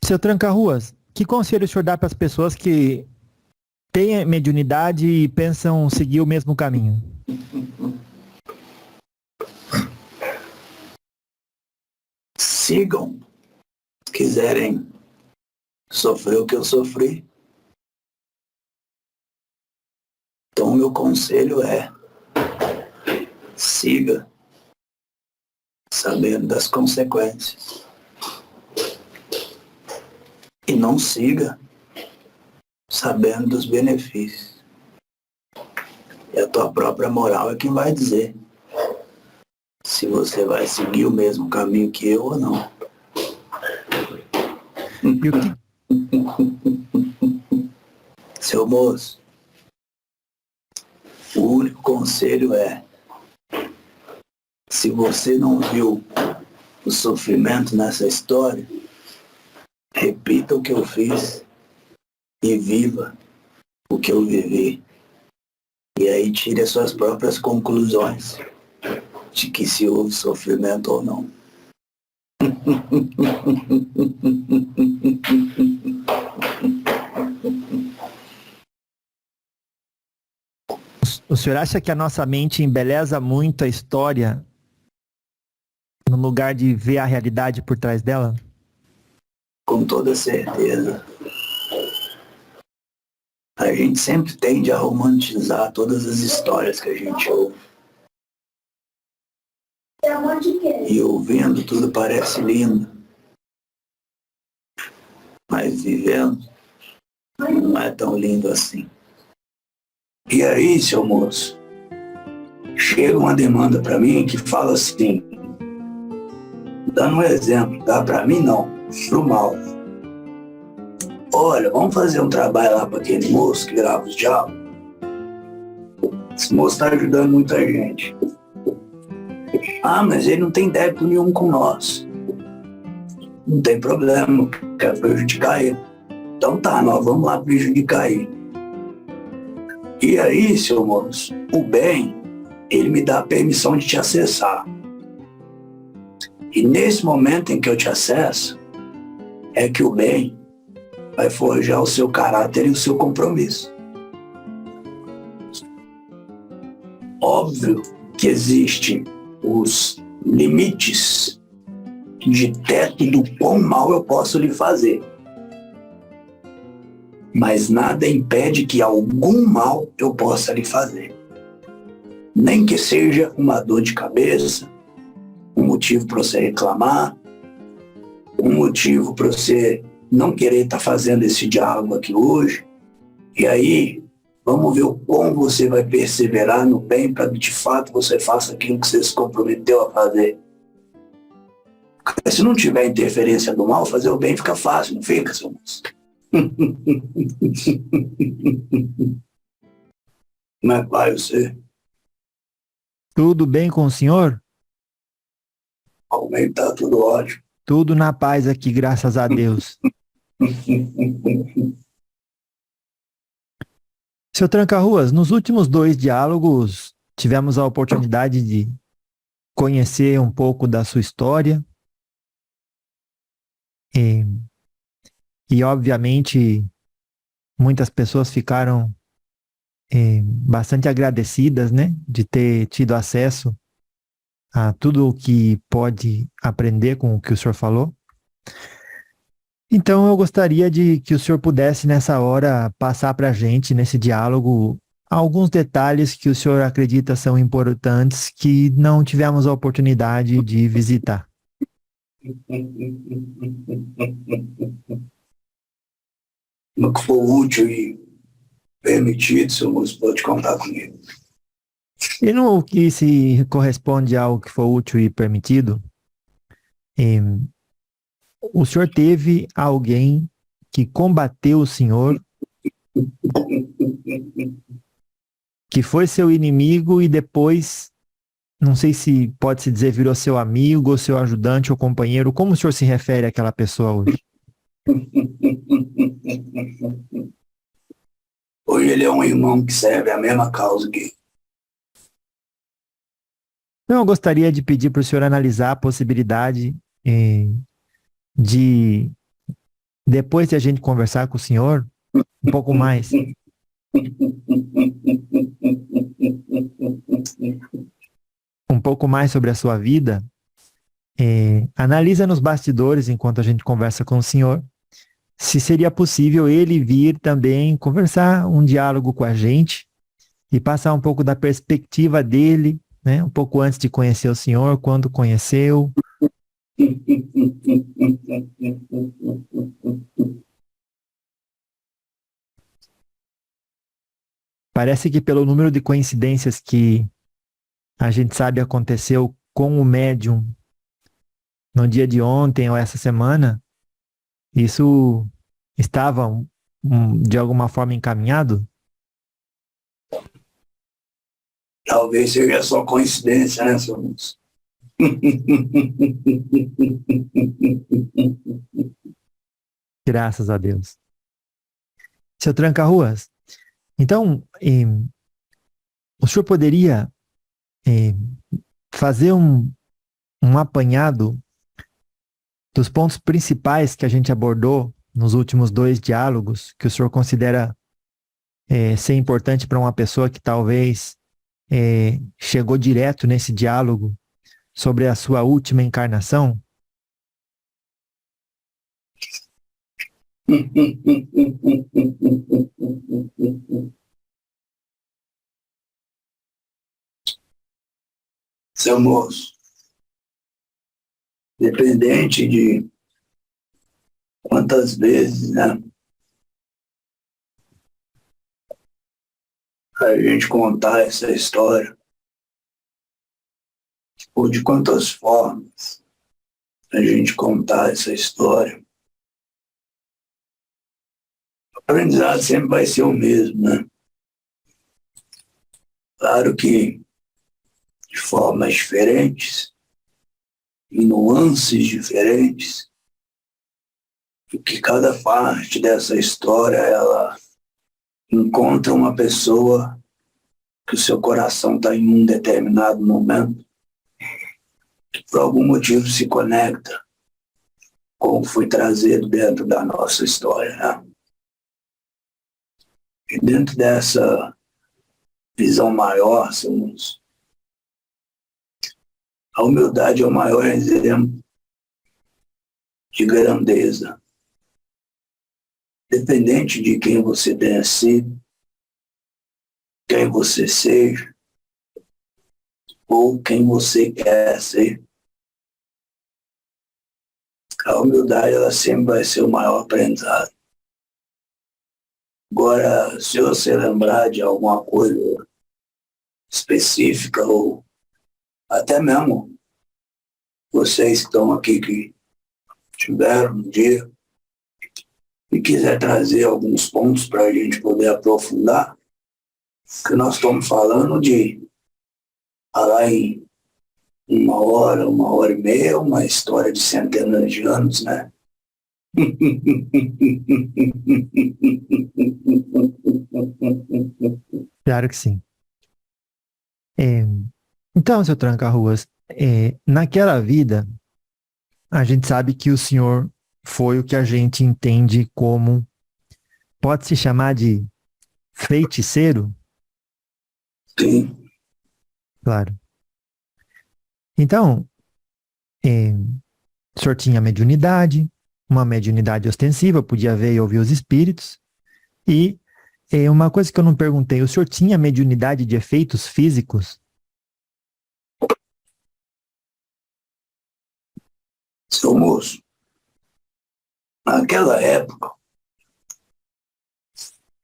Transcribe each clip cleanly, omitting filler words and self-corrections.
Seu Tranca-Ruas, que conselho o senhor dá para as pessoas que têm mediunidade e pensam seguir o mesmo caminho? Sigam, se quiserem sofrer o que eu sofri. Então, meu conselho é: siga, sabendo das consequências. E não siga, sabendo dos benefícios. E a tua própria moral é quem vai dizer se você vai seguir o mesmo caminho que eu ou não. E o que, Seu moço, o único conselho é: se você não viu o sofrimento nessa história, repita o que eu fiz e viva o que eu vivi. E aí tire as suas próprias conclusões de que se houve sofrimento ou não. o senhor acha que a nossa mente embeleza muito a história no lugar de ver a realidade por trás dela? Com toda certeza. A gente sempre tende a romantizar todas as histórias que a gente ouve. E ouvindo tudo parece lindo. Mas vivendo não é tão lindo assim. E aí, seu moço, chega uma demanda para mim que fala assim, dando um exemplo, tá? Para mim não, pro mal. Olha, vamos fazer um trabalho lá para aquele moço que grava os diálogos. Esse moço está ajudando muita gente. Ah, mas ele não tem débito nenhum com nós. Não tem problema, quero prejudicar ele. Então tá, nós vamos lá prejudicar ele. E aí, seu moço, o bem, ele me dá a permissão de te acessar. E nesse momento em que eu te acesso, é que o bem vai forjar o seu caráter e o seu compromisso. Óbvio que existem os limites de teto do quão mal eu posso lhe fazer. Mas nada impede que algum mal eu possa lhe fazer. Nem que seja uma dor de cabeça, um motivo para você reclamar, um motivo para você não querer estar fazendo esse diálogo aqui hoje. E aí, vamos ver o quão você vai perseverar no bem para que de fato você faça aquilo que você se comprometeu a fazer. Porque se não tiver interferência do mal, fazer o bem fica fácil, não fica, seu moço? Como é que vai você? Tudo bem com o senhor? Como é que tá? Tudo ótimo. Tudo na paz aqui, graças a Deus. Seu Tranca-Ruas, nos últimos 2 diálogos tivemos a oportunidade de conhecer um pouco da sua história e, e obviamente muitas pessoas ficaram bastante agradecidas, né, de ter tido acesso a tudo o que pode aprender com o que o senhor falou. Então eu gostaria de que o senhor pudesse nessa hora passar para a gente, nesse diálogo, alguns detalhes que o senhor acredita são importantes que não tivemos a oportunidade de visitar. No que for útil e permitido, seu moço pode contar comigo. E no que se corresponde ao que for útil e permitido, eh, o senhor teve alguém que combateu o senhor, que foi seu inimigo e depois, não sei se pode se dizer, virou seu amigo, ou seu ajudante ou companheiro. Como o senhor se refere àquela pessoa hoje? Hoje ele é um irmão que serve a mesma causa que... Então, eu gostaria de pedir para o senhor analisar a possibilidade de depois de a gente conversar com o senhor um pouco mais, sobre a sua vida, analisa nos bastidores, enquanto a gente conversa com o senhor, se seria possível ele vir também conversar um diálogo com a gente e passar um pouco da perspectiva dele, né? Um pouco antes de conhecer o senhor, quando conheceu. Parece que pelo número de coincidências que a gente sabe aconteceu com o médium no dia de ontem ou essa semana, isso estava de alguma forma encaminhado? Talvez seja só coincidência, né, seu moço? Graças a Deus. Seu Tranca-Ruas, então, o senhor poderia fazer um apanhado dos pontos principais que a gente abordou nos últimos 2 diálogos, que o senhor considera ser importante para uma pessoa que talvez chegou direto nesse diálogo sobre a sua última encarnação? Seu moço, dependente de quantas vezes, né, a gente contar essa história, ou de quantas formas a gente contar essa história, o aprendizado sempre vai ser o mesmo, né? Claro que de formas diferentes, em nuances diferentes, porque cada parte dessa história, ela encontra uma pessoa que o seu coração está em um determinado momento, que por algum motivo se conecta com o que foi trazido dentro da nossa história, né? E dentro dessa visão maior, a humildade é o maior exemplo de grandeza. Independente de quem você tenha sido, quem você seja, ou quem você quer ser, a humildade ela sempre vai ser o maior aprendizado. Agora, se você lembrar de alguma coisa específica, ou até mesmo vocês que estão aqui, que tiveram um dia, e quiser trazer alguns pontos para a gente poder aprofundar, que nós estamos falando de falar em 1 hora e meia, uma história de centenas de anos, né? Claro que sim. Então, seu Tranca-Ruas, naquela vida, a gente sabe que o senhor foi o que a gente entende como, pode-se chamar de feiticeiro? Sim. Claro. Então, o senhor tinha mediunidade, uma mediunidade ostensiva, podia ver e ouvir os espíritos. E uma coisa que eu não perguntei, o senhor tinha mediunidade de efeitos físicos? Seu moço, naquela época,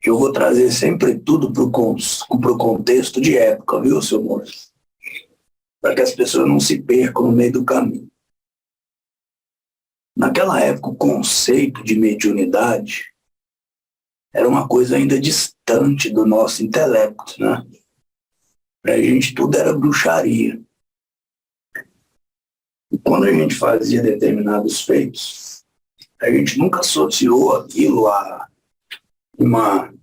eu vou trazer sempre tudo para o contexto de época, viu, seu moço? Para que as pessoas não se percam no meio do caminho. Naquela época, o conceito de mediunidade era uma coisa ainda distante do nosso intelecto, né? Para a gente tudo era bruxaria. E quando a gente fazia determinados feitos, a gente nunca associou aquilo a uma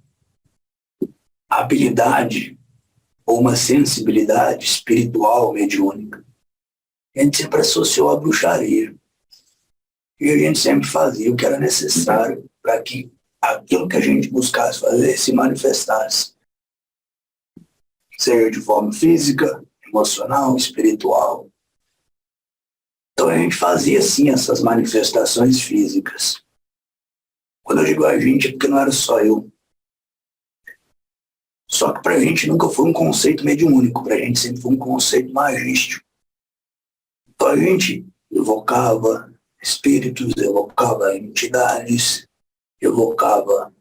habilidade ou uma sensibilidade espiritual mediúnica. A gente sempre associou a bruxaria. E a gente sempre fazia o que era necessário para que aquilo que a gente buscasse fazer se manifestasse, seja de forma física, emocional, espiritual. Então a gente fazia sim essas manifestações físicas. Quando eu digo a gente, é porque não era só eu. Só que para a gente nunca foi um conceito mediúnico, para a gente sempre foi um conceito magístico. Então a gente evocava espíritos, evocava entidades, evocava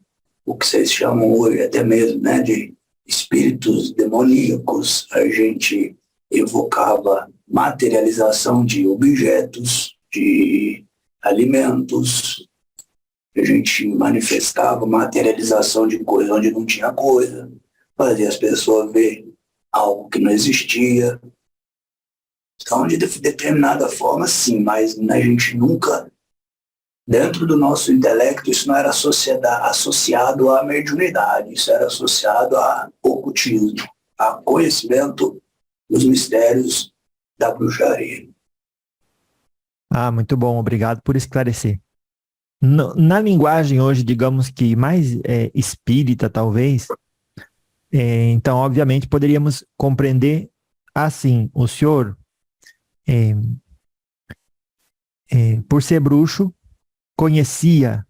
o que vocês chamam hoje até mesmo, né, de espíritos demoníacos. A gente evocava materialização de objetos, de alimentos. A gente manifestava materialização de coisa onde não tinha coisa, fazia as pessoas ver algo que não existia. Então, de determinada forma, sim, mas a gente nunca, dentro do nosso intelecto, isso não era associado à mediunidade, isso era associado a ocultismo, a conhecimento dos mistérios da bruxaria. Ah, muito bom, obrigado por esclarecer. Na linguagem hoje, digamos que mais espírita, talvez, então, obviamente, poderíamos compreender assim, o senhor, por ser bruxo, conhecia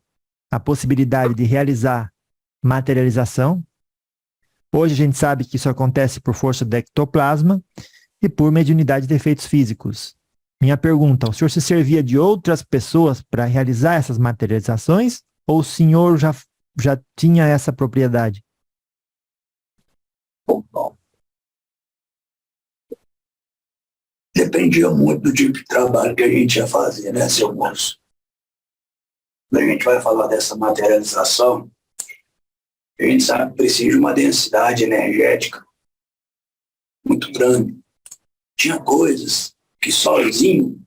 a possibilidade de realizar materialização. Hoje a gente sabe que isso acontece por força do ectoplasma e por mediunidade de efeitos físicos. Minha pergunta, o senhor se servia de outras pessoas para realizar essas materializações ou o senhor já tinha essa propriedade? Bom, dependia muito do tipo de trabalho que a gente ia fazer, né, seu moço? Quando a gente vai falar dessa materialização, a gente sabe que precisa de uma densidade energética muito grande. Tinha coisas que sozinho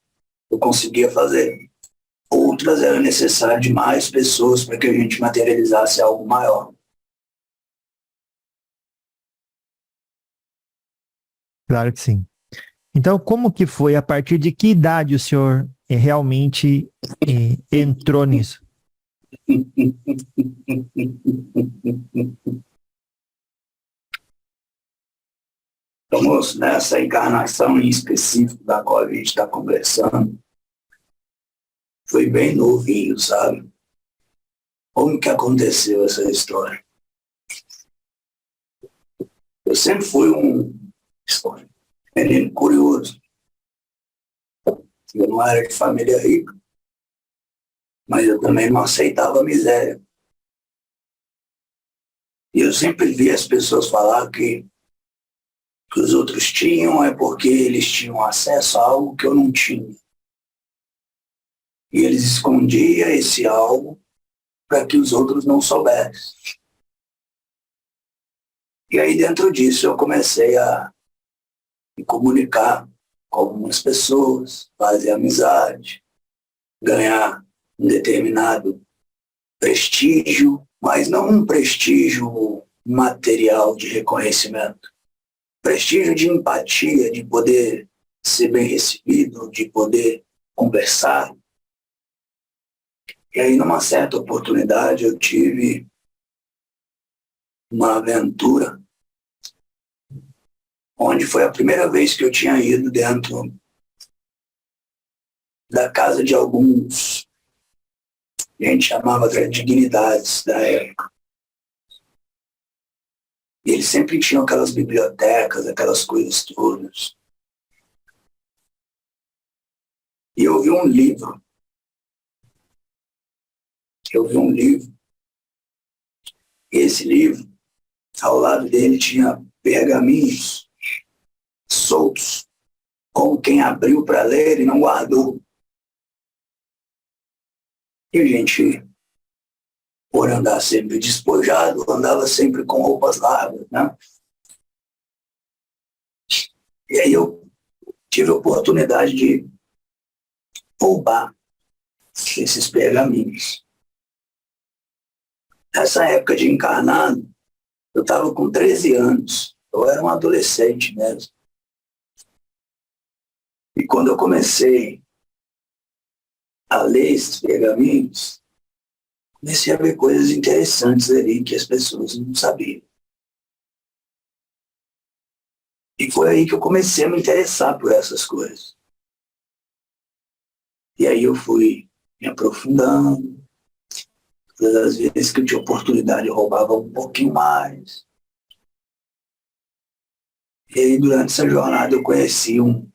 eu conseguia fazer. Outras era necessário de mais pessoas para que a gente materializasse algo maior. Claro que sim. Então, como que foi, a partir de que idade o senhor realmente entrou nisso? Então, moço, nessa encarnação em específico da qual a gente está conversando, foi bem novinho, sabe? Como que aconteceu essa história? Eu sempre fui um menino curioso. Eu não era de família rica, mas eu também não aceitava a miséria. E eu sempre vi as pessoas falar que os outros tinham é porque eles tinham acesso a algo que eu não tinha. E eles escondiam esse algo para que os outros não soubessem. E aí dentro disso eu comecei a me comunicar com algumas pessoas, fazer amizade, ganhar um determinado prestígio, mas não um prestígio material de reconhecimento. Prestígio de empatia, de poder ser bem recebido, de poder conversar. E aí, numa certa oportunidade, eu tive uma aventura onde foi a primeira vez que eu tinha ido dentro da casa de alguns, a gente chamava de dignidades da época. E eles sempre tinham aquelas bibliotecas, aquelas coisas todas. E eu vi um livro. E esse livro, ao lado dele, tinha pergaminhos soltos, como quem abriu para ler e não guardou. E a gente, por andar sempre despojado, andava sempre com roupas largas, né? E aí eu tive a oportunidade de roubar esses pergaminhos. Nessa época de encarnado, eu estava com 13 anos. Eu era um adolescente mesmo. E quando eu comecei a ler esses pergaminhos, comecei a ver coisas interessantes ali que as pessoas não sabiam. E foi aí que eu comecei a me interessar por essas coisas. E aí eu fui me aprofundando. Todas as vezes que eu tinha oportunidade, eu roubava um pouquinho mais. E aí, durante essa jornada, eu conheci um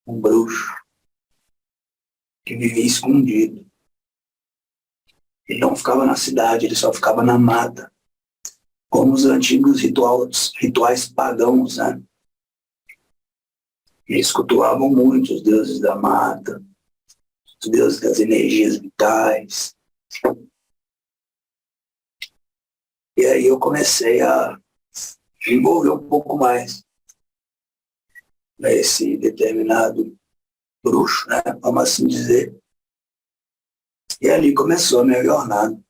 bruxo que vivia escondido. Ele não ficava na cidade, ele só ficava na mata, como os antigos rituais pagãos, né? Eles cultuavam muito os deuses da mata, os deuses das energias vitais. E aí eu comecei a me envolver um pouco mais nesse determinado bruxo, né? Vamos assim dizer. E ali começou a minha jornada.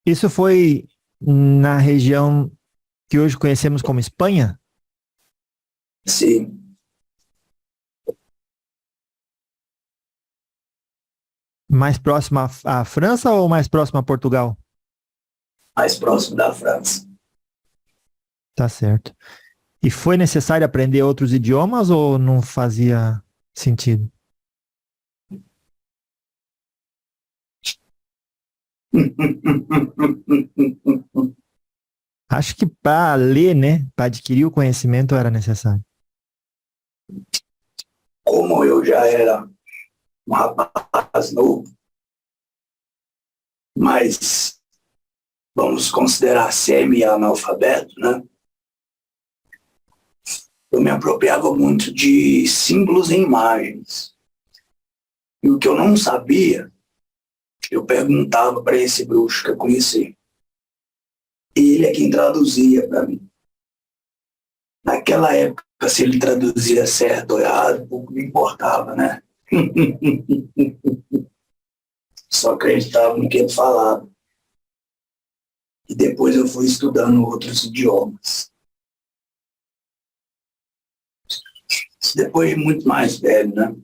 Isso foi na região que hoje conhecemos como Espanha? Sim, Mais próxima à França ou mais próxima a Portugal? mais próximo da França. Tá certo. E foi necessário aprender outros idiomas ou não fazia sentido? Acho que para ler, né, para adquirir o conhecimento era necessário. Como eu já era um rapaz novo, mas vamos considerar semi-analfabeto, né? Eu me apropriava muito de símbolos e imagens. E o que eu não sabia, eu perguntava para esse bruxo que eu conheci. Ele é quem traduzia para mim. Naquela época, se ele traduzia certo ou errado, pouco me importava, né? Só acreditava no que ele falava. E depois eu fui estudando outros idiomas. Isso depois de muito mais velho, né?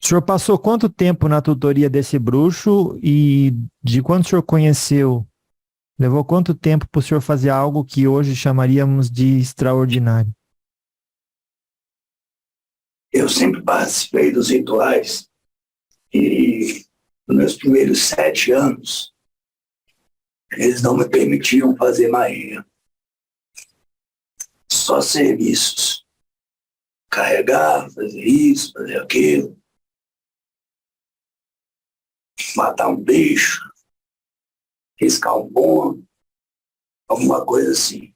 O senhor passou quanto tempo na tutoria desse bruxo e de quando o senhor conheceu? Levou quanto tempo para o senhor fazer algo que hoje chamaríamos de extraordinário? Eu sempre participei dos rituais e nos meus primeiros 7 anos, eles não me permitiam fazer magia. Só serviços. Carregar, fazer isso, fazer aquilo. Matar um bicho, riscar um ponto, alguma coisa assim.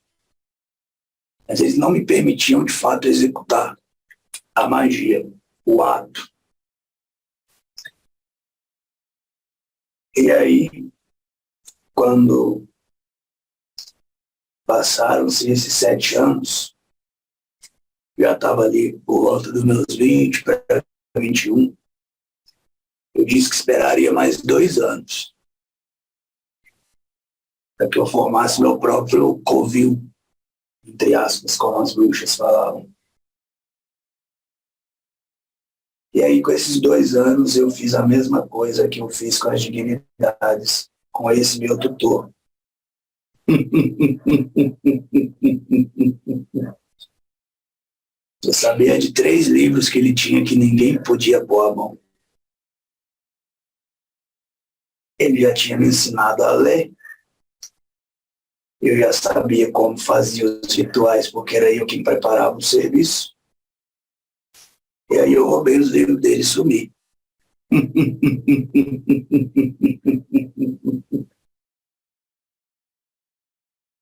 Mas eles não me permitiam, de fato, executar a magia, o ato. E aí, quando passaram-se esses 7 anos, já estava ali por volta dos meus 20 para 21, eu disse que esperaria mais 2 anos para que eu formasse meu próprio covil, entre aspas, como as bruxas falavam. E aí, com esses 2 anos, eu fiz a mesma coisa que eu fiz com as dignidades, com esse meu tutor. Eu sabia de 3 livros que ele tinha que ninguém podia pôr a mão. Ele já tinha me ensinado a ler. Eu já sabia como fazia os rituais, porque era eu quem preparava o serviço. E aí eu roubei os livros dele e sumi.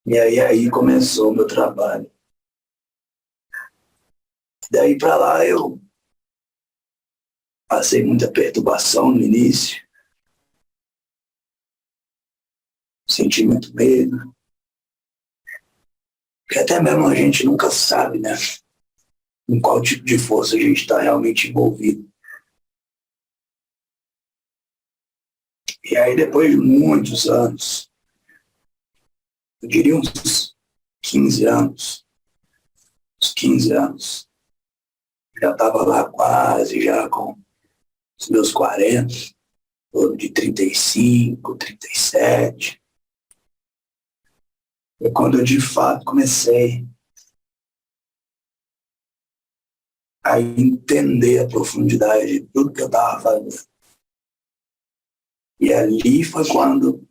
E aí começou o meu trabalho. Daí para lá eu passei muita perturbação no início. Senti muito medo. Porque até mesmo a gente nunca sabe, né? Em qual tipo de força a gente está realmente envolvido. E aí depois de muitos anos, eu diria uns 15 anos. Uns 15 anos. Já estava lá quase, já com os meus 40, torno de 35, 37. Foi quando eu de fato comecei a entender a profundidade de tudo que eu estava fazendo. E ali foi quando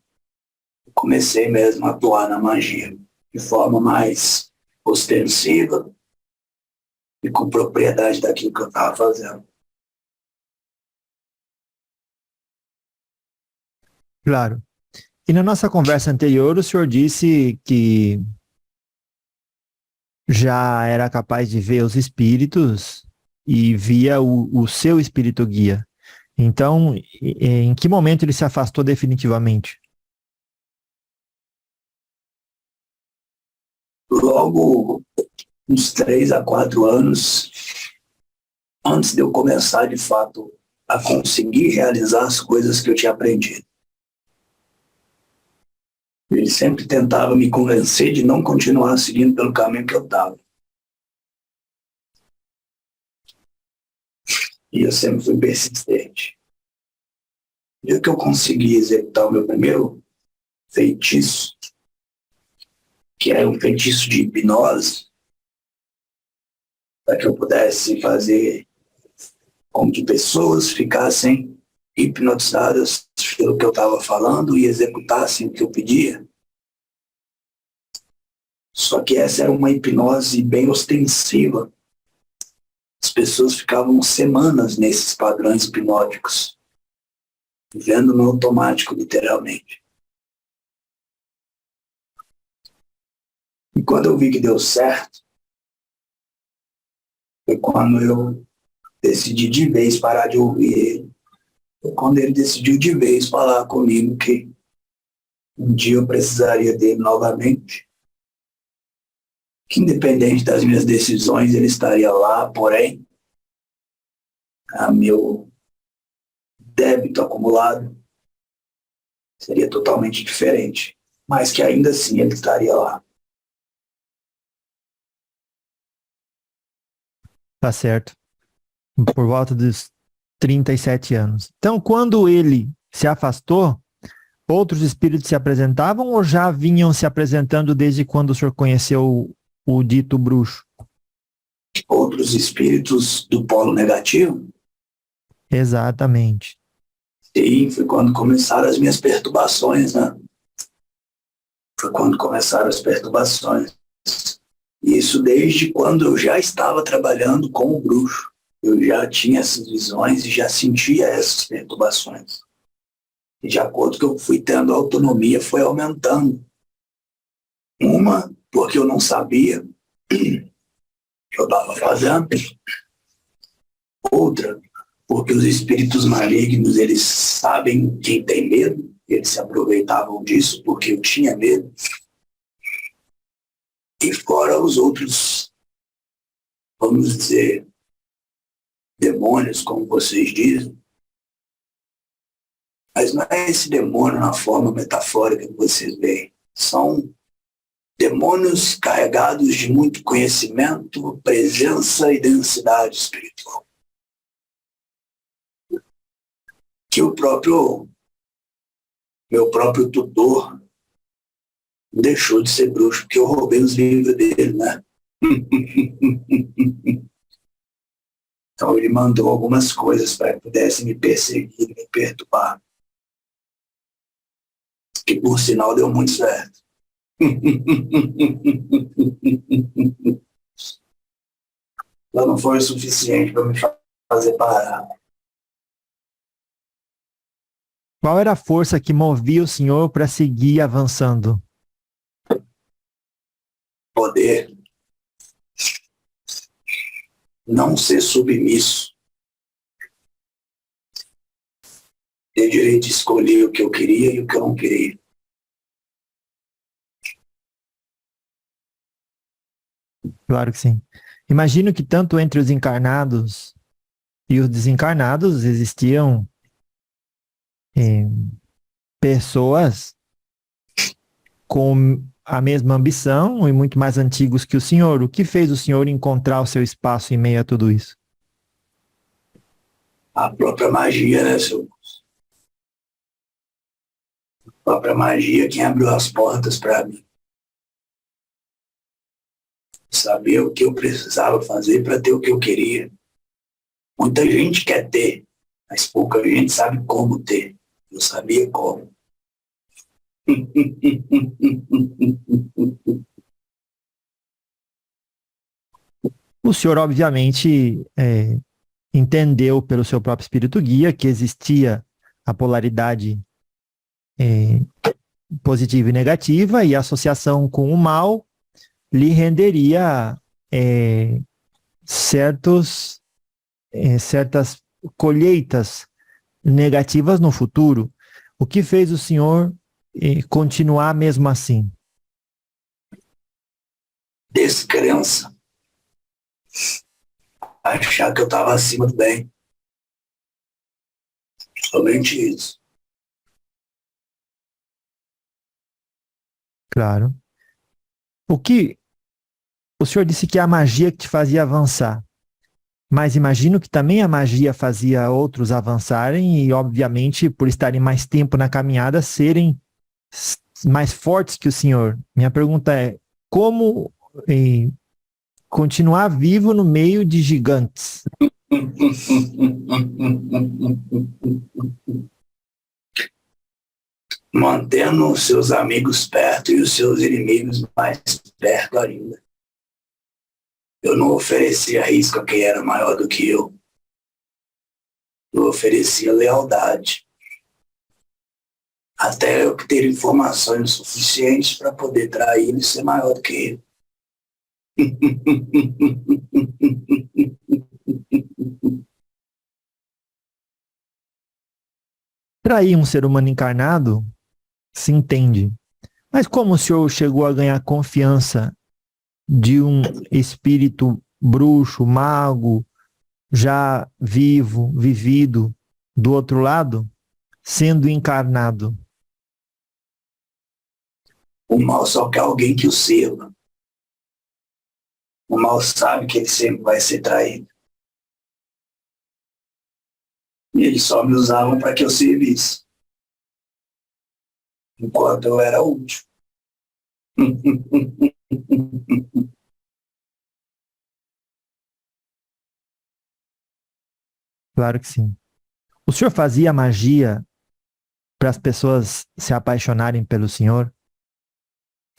eu comecei mesmo a atuar na magia, de forma mais ostensiva e com propriedade daquilo que eu estava fazendo. Claro. E na nossa conversa anterior, o senhor disse que já era capaz de ver os espíritos e via o seu espírito guia. Então, em que momento ele se afastou definitivamente? Logo, uns 3 a 4 anos, antes de eu começar, de fato, a conseguir realizar as coisas que eu tinha aprendido. Ele sempre tentava me convencer de não continuar seguindo pelo caminho que eu estava. E eu sempre fui persistente. No dia que eu consegui executar o meu primeiro feitiço, que era um feitiço de hipnose, para que eu pudesse fazer com que pessoas ficassem hipnotizadas pelo que eu estava falando e executassem o que eu pedia. Só que essa era uma hipnose bem ostensiva. As pessoas ficavam semanas nesses padrões hipnóticos, vivendo no automático, literalmente. E quando eu vi que deu certo, foi quando eu decidi de vez parar de ouvir ele. Foi quando ele decidiu de vez falar comigo que um dia eu precisaria dele novamente, que independente das minhas decisões ele estaria lá, porém, a meu débito acumulado seria totalmente diferente, mas que ainda assim ele estaria lá. Tá certo. Por volta dos 37 anos. Então, quando ele se afastou, outros espíritos se apresentavam ou já vinham se apresentando desde quando o senhor conheceu o dito bruxo? Outros espíritos do polo negativo, Exatamente. sim, foi quando começaram as minhas perturbações, né? Foi quando começaram as perturbações. Isso desde quando eu já estava trabalhando com o bruxo. Eu já tinha essas visões e já sentia essas perturbações. E de acordo que eu fui tendo autonomia, foi aumentando. Uma, porque eu não sabia o que eu estava fazendo. Outra, porque os espíritos malignos, eles sabem quem tem medo. Eles se aproveitavam disso porque eu tinha medo. E fora os outros, vamos dizer, demônios, como vocês dizem. Mas não é esse demônio na forma metafórica que vocês veem. São demônios carregados de muito conhecimento, presença e densidade espiritual. Que meu próprio tutor deixou de ser bruxo, porque eu roubei os livros dele, né? Então ele mandou algumas coisas para que pudesse me perseguir, me perturbar. Que por sinal deu muito certo. Ela não foi o suficiente para me fazer parar. Qual era a força que movia o senhor para seguir avançando? Poder, não ser submisso, ter direito de escolher o que eu queria e o que eu não queria. Claro que sim. Imagino que tanto entre os encarnados e os desencarnados existiam pessoas com a mesma ambição e muito mais antigos que o senhor. O que fez o senhor encontrar o seu espaço em meio a tudo isso? A própria magia, né, seu? A própria magia quem abriu as portas para mim. Saber o que eu precisava fazer para ter o que eu queria. Muita gente quer ter, mas pouca gente sabe como ter. Eu sabia como. O senhor, obviamente, entendeu pelo seu próprio espírito guia que existia a polaridade positiva e negativa, e a associação com o mal lhe renderia certas colheitas negativas no futuro. O que fez o senhor continuar mesmo assim? Descrença. Achar que eu estava acima do bem. Somente isso. Claro. O senhor disse que é a magia que te fazia avançar, mas imagino que também a magia fazia outros avançarem e, obviamente, por estarem mais tempo na caminhada, serem mais fortes que o senhor. Minha pergunta é, como continuar vivo no meio de gigantes? Mantendo os seus amigos perto e os seus inimigos mais perto ainda. Eu não oferecia risco a quem era maior do que eu. Eu oferecia lealdade. Até eu ter informações suficientes para poder traí-lo e ser maior do que ele. Trair um ser humano encarnado se entende. Mas como o senhor chegou a ganhar confiança de um espírito bruxo, mago, já vivo, vivido, do outro lado, sendo encarnado? O mal só quer alguém que o sirva. O mal sabe que ele sempre vai ser traído. E eles só me usavam para que eu servisse. Enquanto eu era útil. Claro que sim. O senhor fazia magia para as pessoas se apaixonarem pelo senhor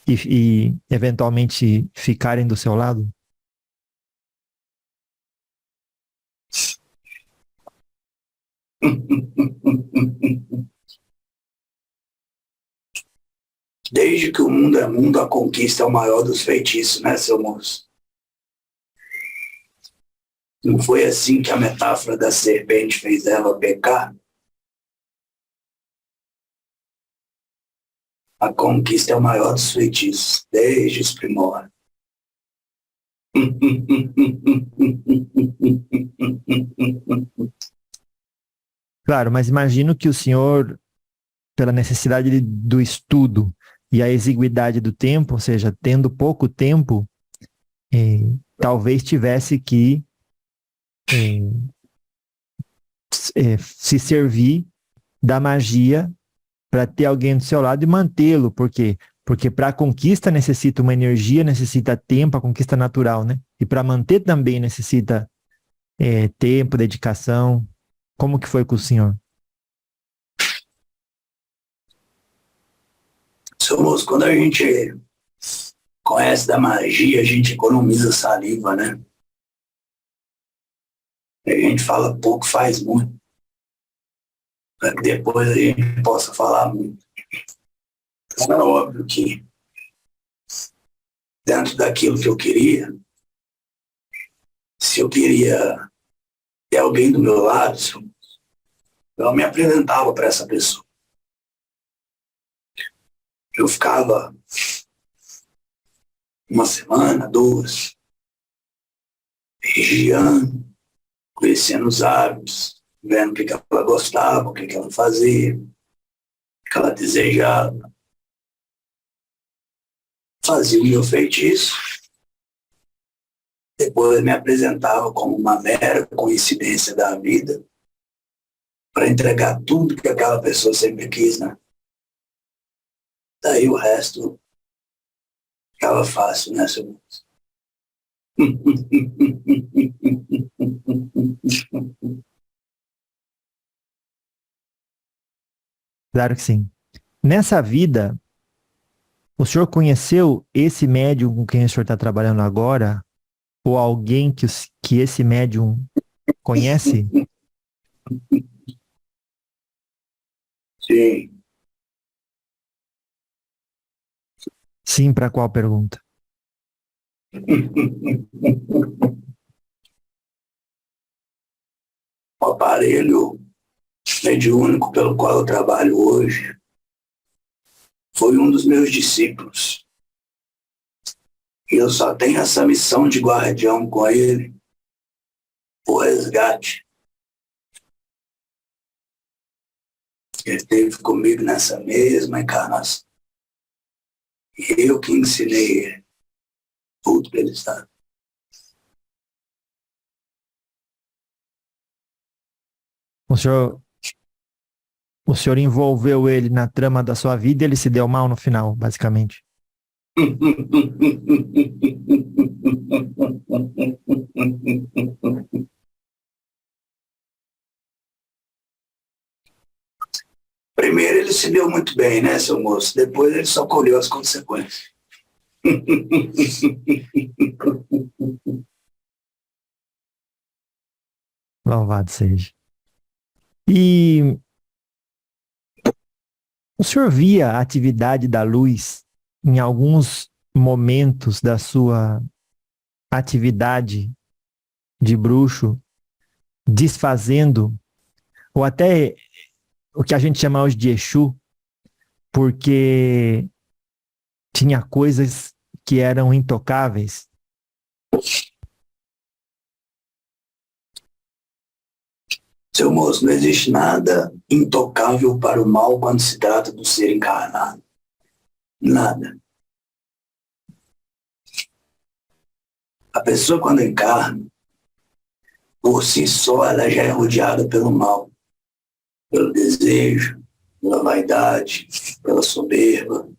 e eventualmente ficarem do seu lado? Desde que o mundo é mundo, a conquista é o maior dos feitiços, né, seu moço? Não foi assim que a metáfora da serpente fez ela pecar? A conquista é o maior dos feitiços, desde os primórdios. Claro, mas imagino que o senhor, pela necessidade do estudo e a exiguidade do tempo, ou seja, tendo pouco tempo, talvez tivesse que se servir da magia para ter alguém do seu lado e mantê-lo. Por quê? Porque para a conquista necessita uma energia, necessita tempo, a conquista natural, né? E para manter também necessita tempo, dedicação. Como que foi com o senhor? Seu moço, quando a gente conhece da magia, a gente economiza saliva, né? A gente fala pouco, faz muito. Para que depois a gente possa falar muito. Então é óbvio que dentro daquilo que eu queria, se eu queria ter alguém do meu lado, eu me apresentava para essa pessoa. Eu ficava uma semana, duas, vigiando, conhecendo os hábitos, vendo o que ela gostava, o que ela fazia, o que ela desejava. fazia o meu feitiço, depois me apresentava como uma mera coincidência da vida para entregar tudo que aquela pessoa sempre quis, né? Daí o resto ficava fácil, né, seu moço? Claro que sim. Nessa vida, o senhor conheceu esse médium com quem o senhor está trabalhando agora? Ou alguém que esse médium conhece? Sim. Sim, para qual pergunta? O aparelho mediúnico pelo qual eu trabalho hoje foi um dos meus discípulos. E eu só tenho essa missão de guardião com ele, o resgate. Ele esteve comigo nessa mesma encarnação. E eu que ensinei ele tudo que ele sabe. O senhor, o senhor envolveu ele na trama da sua vida e ele se deu mal no final, basicamente. Primeiro ele se deu muito bem, né, seu moço? Depois ele só colheu as consequências. Louvado seja. E o senhor via a atividade da luz em alguns momentos da sua atividade de bruxo, desfazendo, ou até o que a gente chama hoje de Exu, porque tinha coisas que eram intocáveis? Seu moço, não existe nada intocável para o mal quando se trata do ser encarnado. Nada. A pessoa quando encarna, por si só, ela já é rodeada pelo mal, pelo desejo, pela vaidade, pela soberba,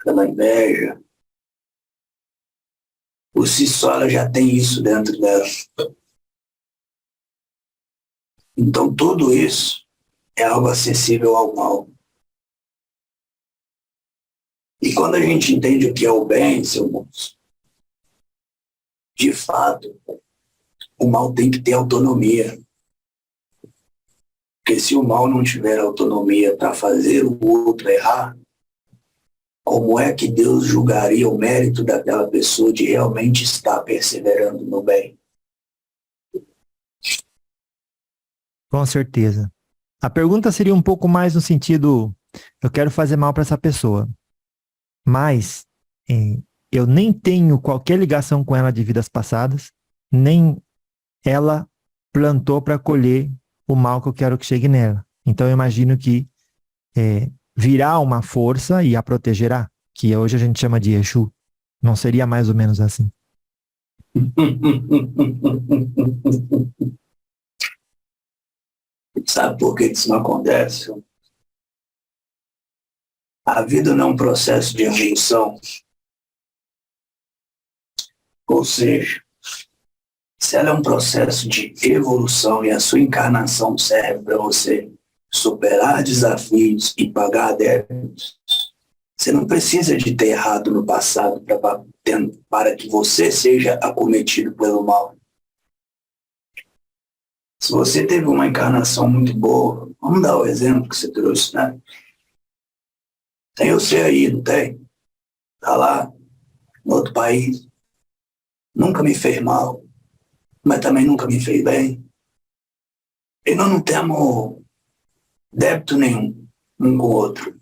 pela inveja. Por si só, ela já tem isso dentro dela. Então, tudo isso é algo acessível ao mal. E quando a gente entende o que é o bem, seu moço, de fato, o mal tem que ter autonomia. Porque se o mal não tiver autonomia para fazer o outro errar, como é que Deus julgaria o mérito daquela pessoa de realmente estar perseverando no bem? Com certeza. A pergunta seria um pouco mais no sentido, eu quero fazer mal para essa pessoa, mas eu nem tenho qualquer ligação com ela de vidas passadas, nem ela plantou para colher o mal que eu quero que chegue nela. Então eu imagino que virá uma força e a protegerá, que hoje a gente chama de Exu. Não seria mais ou menos assim? Sabe por que isso não acontece? A vida não é um processo de evolução. Ou seja, se ela é um processo de evolução e a sua encarnação serve para você superar desafios e pagar débitos, você não precisa de ter errado no passado para que você seja acometido pelo mal. Se você teve uma encarnação muito boa, vamos dar o exemplo que você trouxe, né? Tem você aí, não tem? Tá lá, no outro país, nunca me fez mal, mas também nunca me fez bem. E nós não temos débito nenhum um com o outro.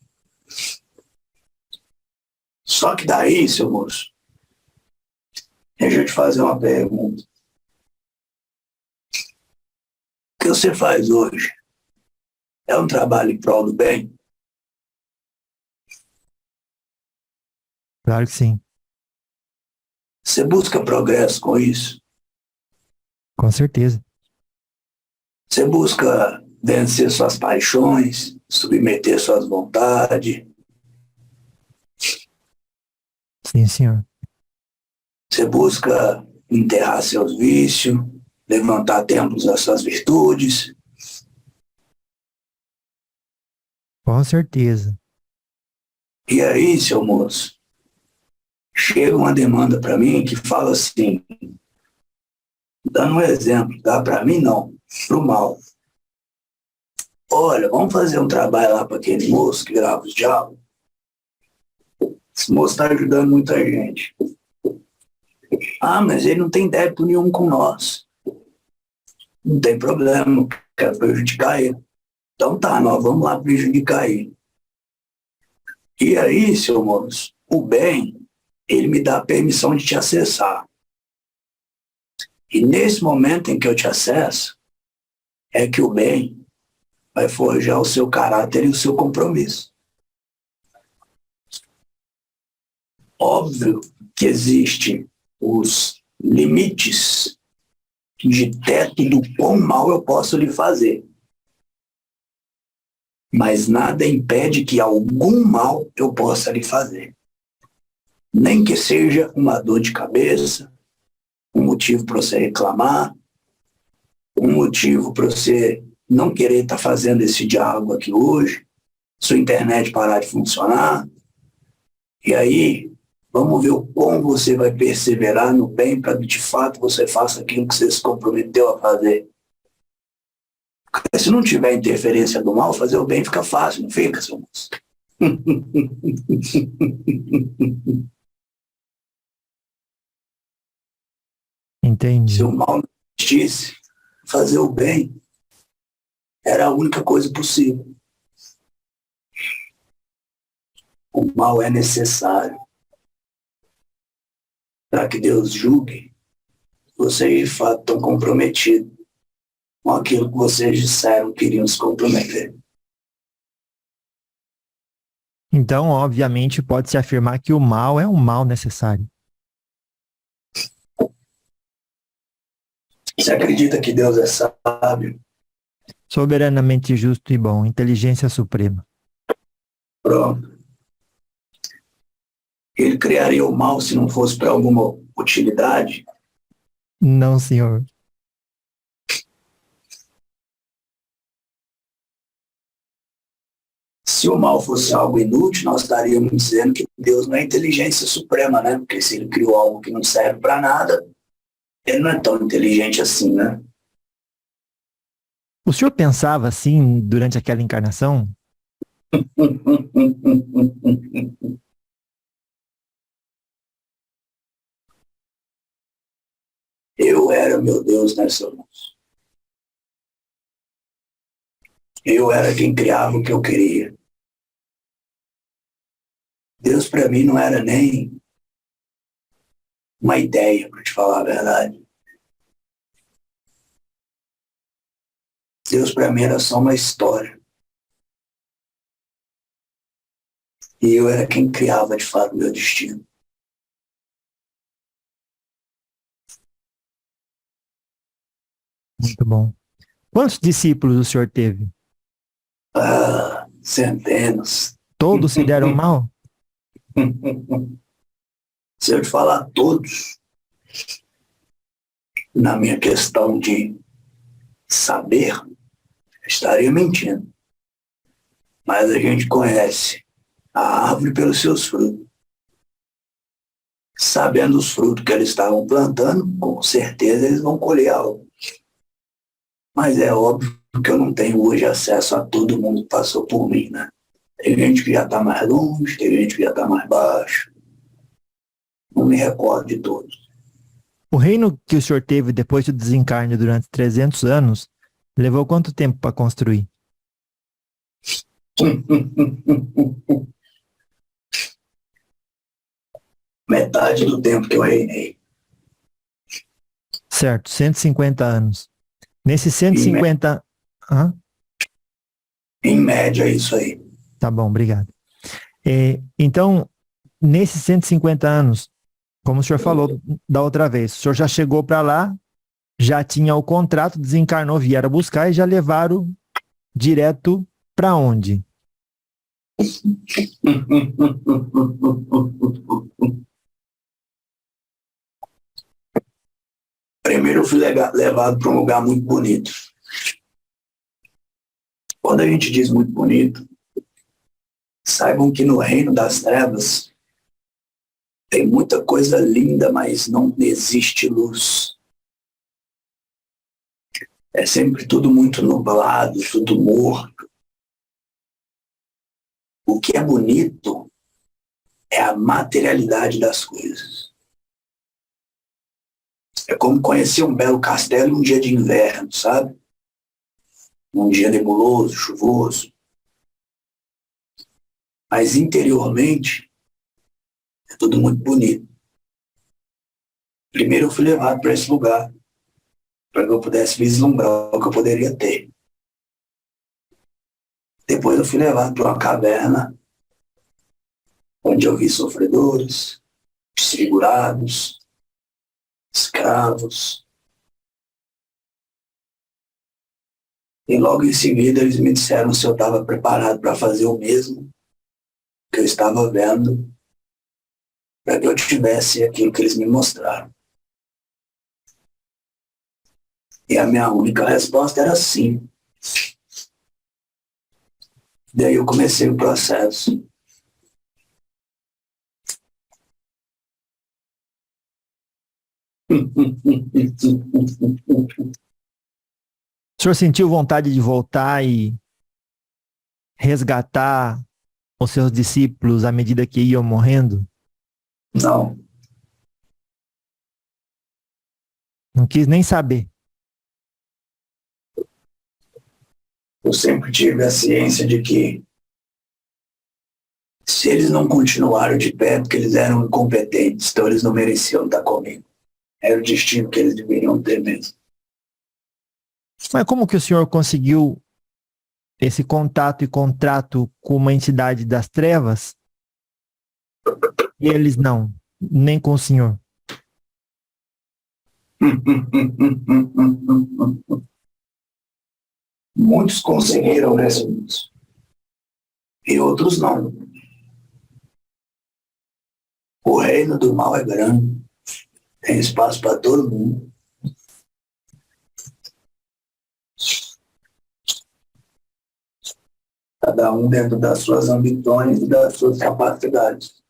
Só que daí, seu moço, deixa eu te fazer uma pergunta. O que você faz hoje é um trabalho em prol do bem? Claro que sim. Você busca progresso com isso? Com certeza. Você busca vencer suas paixões, submeter suas vontades. Sim, senhor. Você busca enterrar seus vícios, levantar templos das suas virtudes. Com certeza. E aí, seu moço, chega uma demanda para mim que fala assim, dando um exemplo, tá? Para mim não, pro mal. Olha, vamos fazer um trabalho lá para aquele moço que grava os diálogos. Esse moço está ajudando muita gente. Ah, mas ele não tem débito nenhum com nós. Não tem problema, não quero prejudicar ele. Então tá, nós vamos lá prejudicar ele. E aí, seu moço, o bem, ele me dá a permissão de te acessar. E nesse momento em que eu te acesso, é que o bem vai forjar o seu caráter e o seu compromisso. Óbvio que existem os limites de teto do quão mal eu posso lhe fazer. Mas nada impede que algum mal eu possa lhe fazer. Nem que seja uma dor de cabeça, um motivo para você reclamar, um motivo para você não querer estar fazendo esse diálogo aqui hoje, sua internet parar de funcionar. E aí, vamos ver o quão você vai perseverar no bem para que de fato você faça aquilo que você se comprometeu a fazer. Porque se não tiver interferência do mal, fazer o bem fica fácil, não fica, seu moço? Entendi. Se o mal não existisse, fazer o bem era a única coisa possível. O mal é necessário para que Deus julgue. Vocês de fato estão comprometidos com aquilo que vocês disseram que queriam se comprometer. Então, obviamente, pode-se afirmar que o mal é um mal necessário. Você acredita que Deus é sábio? Soberanamente justo e bom, inteligência suprema. Pronto. Ele criaria o mal se não fosse para alguma utilidade? Não, senhor. Se o mal fosse algo inútil, nós estaríamos dizendo que Deus não é inteligência suprema, né? Porque se ele criou algo que não serve para nada, ele não é tão inteligente assim, né? O senhor pensava assim durante aquela encarnação? Eu era, meu Deus, nessa luz. Eu era quem criava o que eu queria. Deus para mim não era nem uma ideia, para te falar a verdade. Deus para mim era só uma história. E eu era quem criava de fato o meu destino. Muito bom. Quantos discípulos o senhor teve? Ah, centenas. Todos se deram mal? Se eu te falar todos, na minha questão de saber, estaria mentindo. Mas a gente conhece a árvore pelos seus frutos. Sabendo os frutos que eles estavam plantando, com certeza eles vão colher algo. Mas é óbvio que eu não tenho hoje acesso a todo mundo que passou por mim, né? Tem gente que já está mais longe, tem gente que já está mais baixo. Não me recordo de todos. O reino que o senhor teve depois do desencarne durante 300 anos, levou quanto tempo para construir? Metade do tempo que eu reinei. Certo, 150 anos. Nesses 150... Em média, é isso aí. Tá bom, obrigado. Então, nesses 150 anos, como o senhor falou da outra vez, o senhor já chegou para lá, já tinha o contrato, desencarnou, vieram buscar e já levaram direto para onde? Primeiro eu fui levado para um lugar muito bonito. Quando a gente diz muito bonito, saibam que no reino das trevas tem muita coisa linda, mas não existe luz. É sempre tudo muito nublado, tudo morto. O que é bonito é a materialidade das coisas. É como conhecer um belo castelo um dia de inverno, sabe? Um dia nebuloso, chuvoso. Mas interiormente é tudo muito bonito. Primeiro eu fui levado para esse lugar, para que eu pudesse vislumbrar o que eu poderia ter. Depois eu fui levado para uma caverna, onde eu vi sofredores, desfigurados, escravos. E logo em seguida eles me disseram se eu estava preparado para fazer o mesmo que eu estava vendo, para que eu tivesse aquilo que eles me mostraram. E a minha única resposta era sim. Daí eu comecei o processo. O senhor sentiu vontade de voltar e resgatar os seus discípulos à medida que iam morrendo? Não, Não quis nem saber. eu sempre tive a ciência de que se eles não continuaram de pé, porque eles eram incompetentes, então eles não mereciam estar comigo. Era o destino que eles deveriam ter mesmo. Mas como que o senhor conseguiu esse contato e contrato com uma entidade das trevas e eles não, nem com o senhor? Muitos conseguiram nesse início, e outros não. O reino do mal é grande, tem espaço para todo mundo. Cada um dentro das suas ambições e das suas capacidades.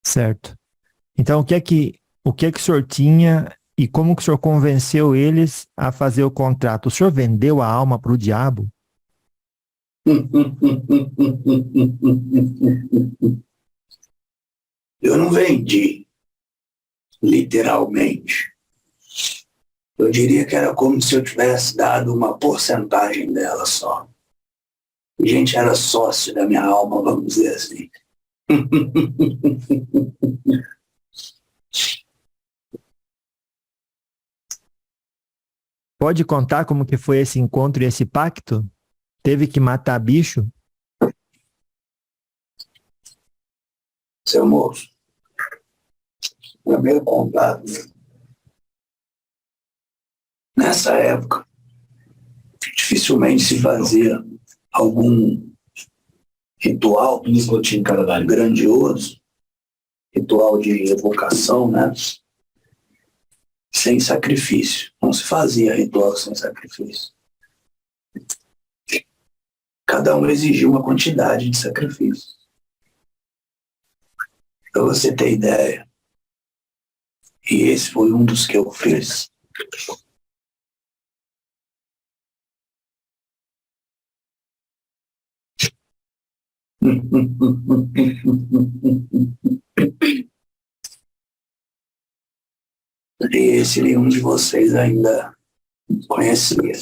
Certo. Então, o que é que o senhor tinha e como que o senhor convenceu eles a fazer o contrato? O senhor vendeu a alma para o diabo? Eu não vendi, literalmente. Eu diria que era como se eu tivesse dado uma porcentagem dela só. A gente era sócio da minha alma, vamos dizer assim. Pode contar como que foi esse encontro e esse pacto? Teve que matar bicho? Seu moço, primeiro contato. Nessa época, dificilmente se fazia algum ritual grandioso, ritual de evocação, né? Sem sacrifício. Não se fazia ritual sem sacrifício. Cada um exigia uma quantidade de sacrifício. Para você ter ideia, e esse foi um dos que eu fiz. E esse nenhum de vocês ainda conhecia.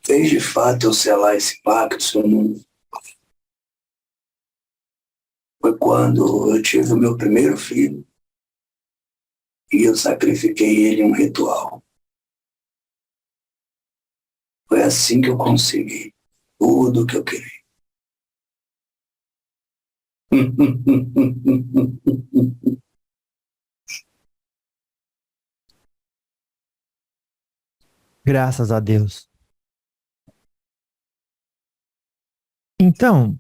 Fez de fato eu selar esse pacto, seu mundo. Foi quando eu tive o meu primeiro filho e eu sacrifiquei ele em um ritual. Foi assim que eu consegui tudo o que eu queria. Graças a Deus. Então,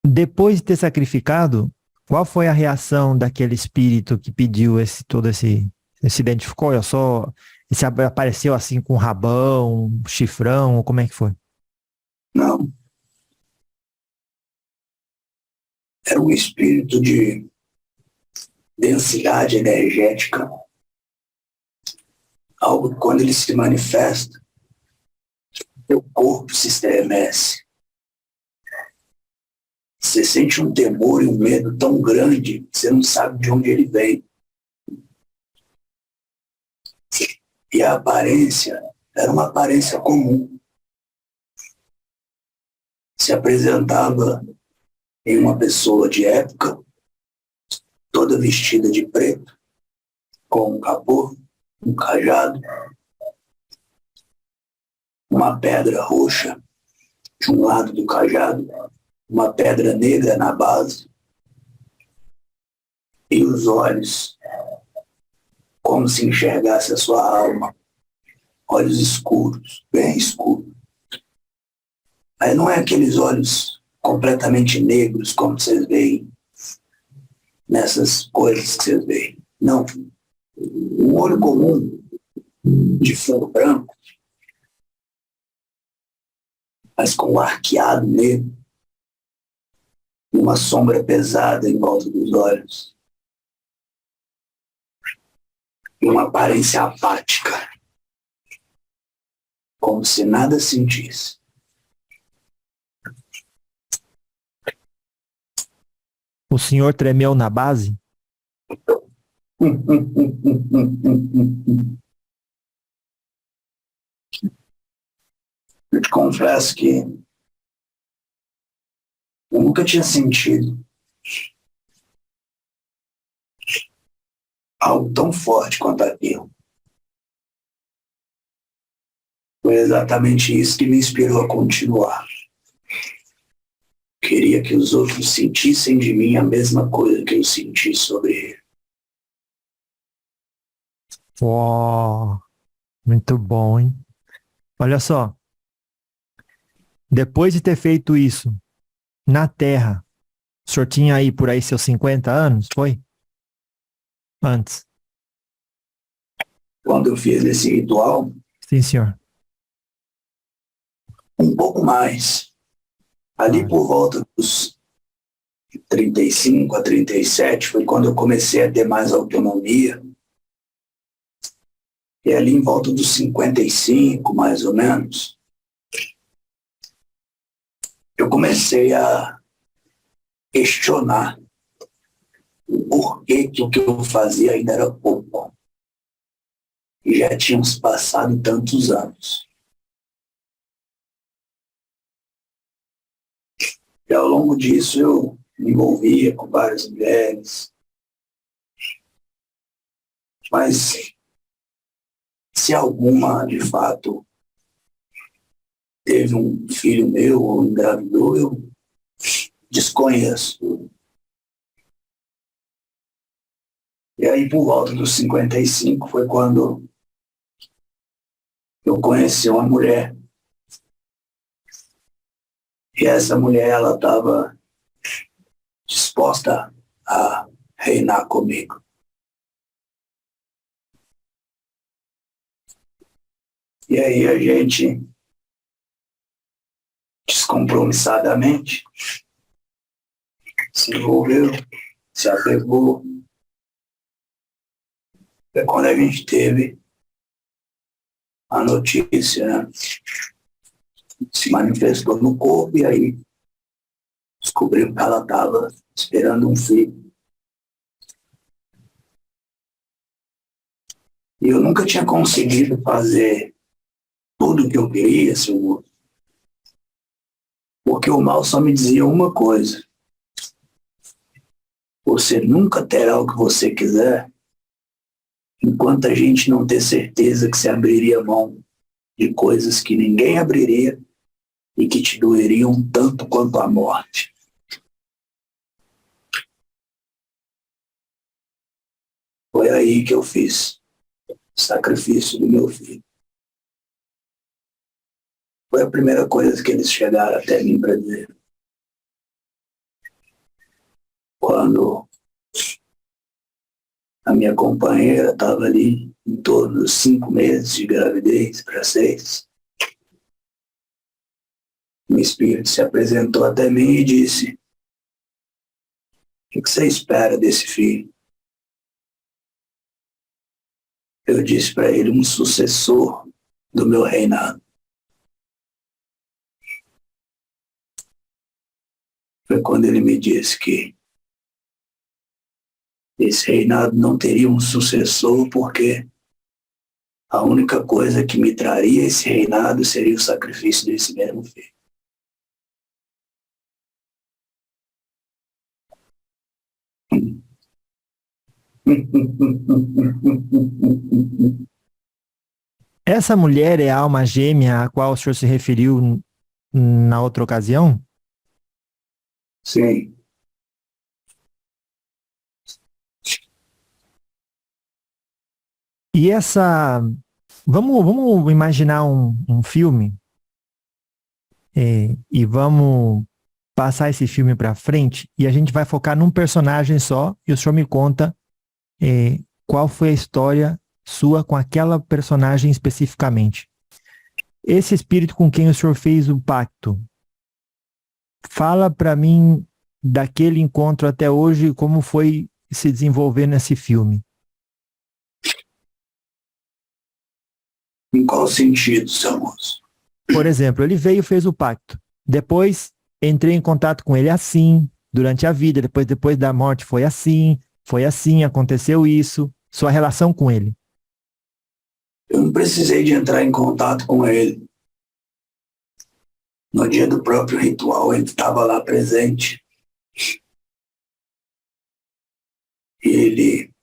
depois de ter sacrificado, qual foi a reação daquele espírito que pediu ele se identificou? Eu só, se apareceu assim com um rabão, um chifrão, ou como é que foi? Não, era um espírito de densidade energética, algo que quando ele se manifesta, teu corpo se estremece. Você sente um temor e um medo tão grande que você não sabe de onde ele vem. E a aparência era uma aparência comum. Se apresentava em uma pessoa de época, toda vestida de preto, com um capô, um cajado, uma pedra roxa de um lado do cajado, uma pedra negra na base, e os olhos, como se enxergasse a sua alma, olhos escuros, bem escuros. Aí não é aqueles olhos completamente negros como vocês veem nessas coisas que vocês veem. Não. Um olho comum, de fundo branco, mas com um arqueado negro e uma sombra pesada em volta dos olhos. E uma aparência apática, como se nada sentisse. O senhor tremeu na base? Eu te confesso que eu nunca tinha sentido algo tão forte quanto aquilo. Foi exatamente isso que me inspirou a continuar. Queria que os outros sentissem de mim a mesma coisa que eu senti sobre ele. Uau, muito bom, hein? Olha só, depois de ter feito isso na Terra, o senhor tinha aí por aí seus 50 anos, foi? Antes. Quando eu fiz esse ritual, Sim, senhor. um pouco mais. Ali por volta dos 35 a 37 foi quando eu comecei a ter mais autonomia. E ali em volta dos 55, mais ou menos, eu comecei a questionar o porquê que o que eu fazia ainda era pouco. E já tínhamos passado tantos anos. E ao longo disso eu me envolvia com várias mulheres. Mas se alguma, de fato, teve um filho meu ou engravidou, eu desconheço. E aí, por volta dos 55, foi quando eu conheci uma mulher. E essa mulher, ela estava disposta a reinar comigo. E aí a gente, descompromissadamente, se envolveu, se apegou. É quando a gente teve a notícia, né? Se manifestou no corpo e aí descobriu que ela estava esperando um filho. E eu nunca tinha conseguido fazer tudo o que eu queria, Senhor, porque o mal só me dizia uma coisa: você nunca terá o que você quiser enquanto a gente não ter certeza que se abriria mão de coisas que ninguém abriria e que te doeriam tanto quanto a morte. Foi aí que eu fiz o sacrifício do meu filho. Foi a primeira coisa que eles chegaram até mim para dizer. Quando a minha companheira estava ali em torno dos 5 meses de gravidez para 6, o Espírito se apresentou até mim e disse: o que você espera desse filho? Eu disse para ele: um sucessor do meu reinado. Foi quando ele me disse que esse reinado não teria um sucessor, porque a única coisa que me traria esse reinado seria o sacrifício desse mesmo filho. Essa mulher é a alma gêmea a qual o senhor se referiu na outra ocasião? Sim. E essa... Vamos imaginar um filme e vamos passar esse filme para frente e a gente vai focar num personagem só e o senhor me conta qual foi a história sua com aquela personagem especificamente. Esse espírito com quem o senhor fez o pacto, fala para mim daquele encontro até hoje, como foi se desenvolver nesse filme. Em qual sentido, seu moço? Por exemplo, ele veio e fez o pacto. Depois entrei em contato com ele assim, durante a vida, depois da morte foi assim, aconteceu isso. Sua relação com ele. Eu não precisei de entrar em contato com ele. No dia do próprio ritual, ele estava lá presente. E ele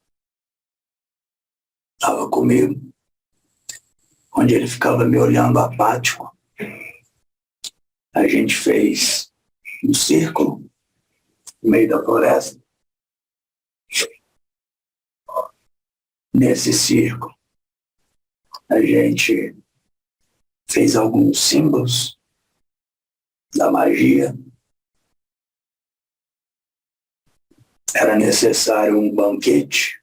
estava comigo, onde ele ficava me olhando apático. A gente fez um círculo no meio da floresta. Nesse círculo, a gente fez alguns símbolos da magia. Era necessário um banquete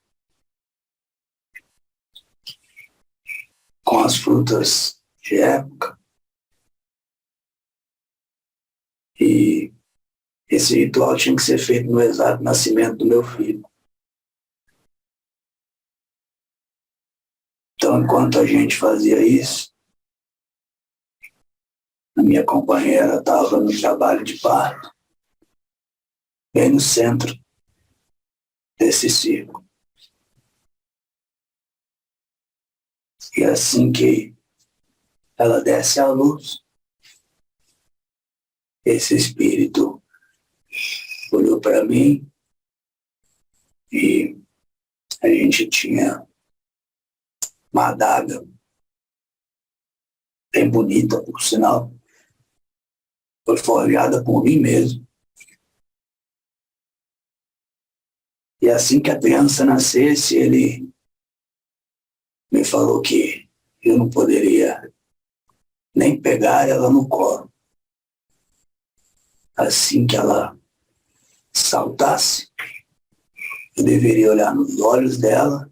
com as frutas de época. E esse ritual tinha que ser feito no exato nascimento do meu filho. Então, enquanto a gente fazia isso, a minha companheira estava no trabalho de parto, bem no centro desse círculo. E assim que ela desce à luz, esse espírito olhou para mim e a gente tinha uma adaga bem bonita, por sinal. Foi forjada por mim mesmo. E assim que a criança nascesse, ele me falou que eu não poderia nem pegar ela no colo. Assim que ela saltasse, eu deveria olhar nos olhos dela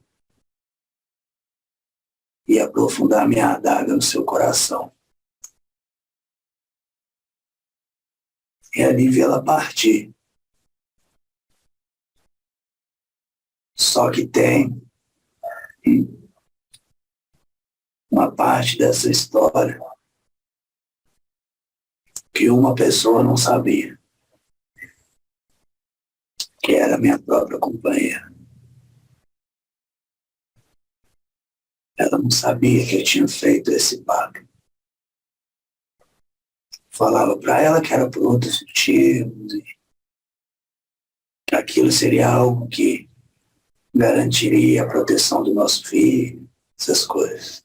e aprofundar minha adaga no seu coração. E ali vê-la partir. Só que tem uma parte dessa história que uma pessoa não sabia, que era minha própria companheira. Ela não sabia que eu tinha feito esse pacto. Falava para ela que era por outros motivos, e que aquilo seria algo que garantiria a proteção do nosso filho, essas coisas.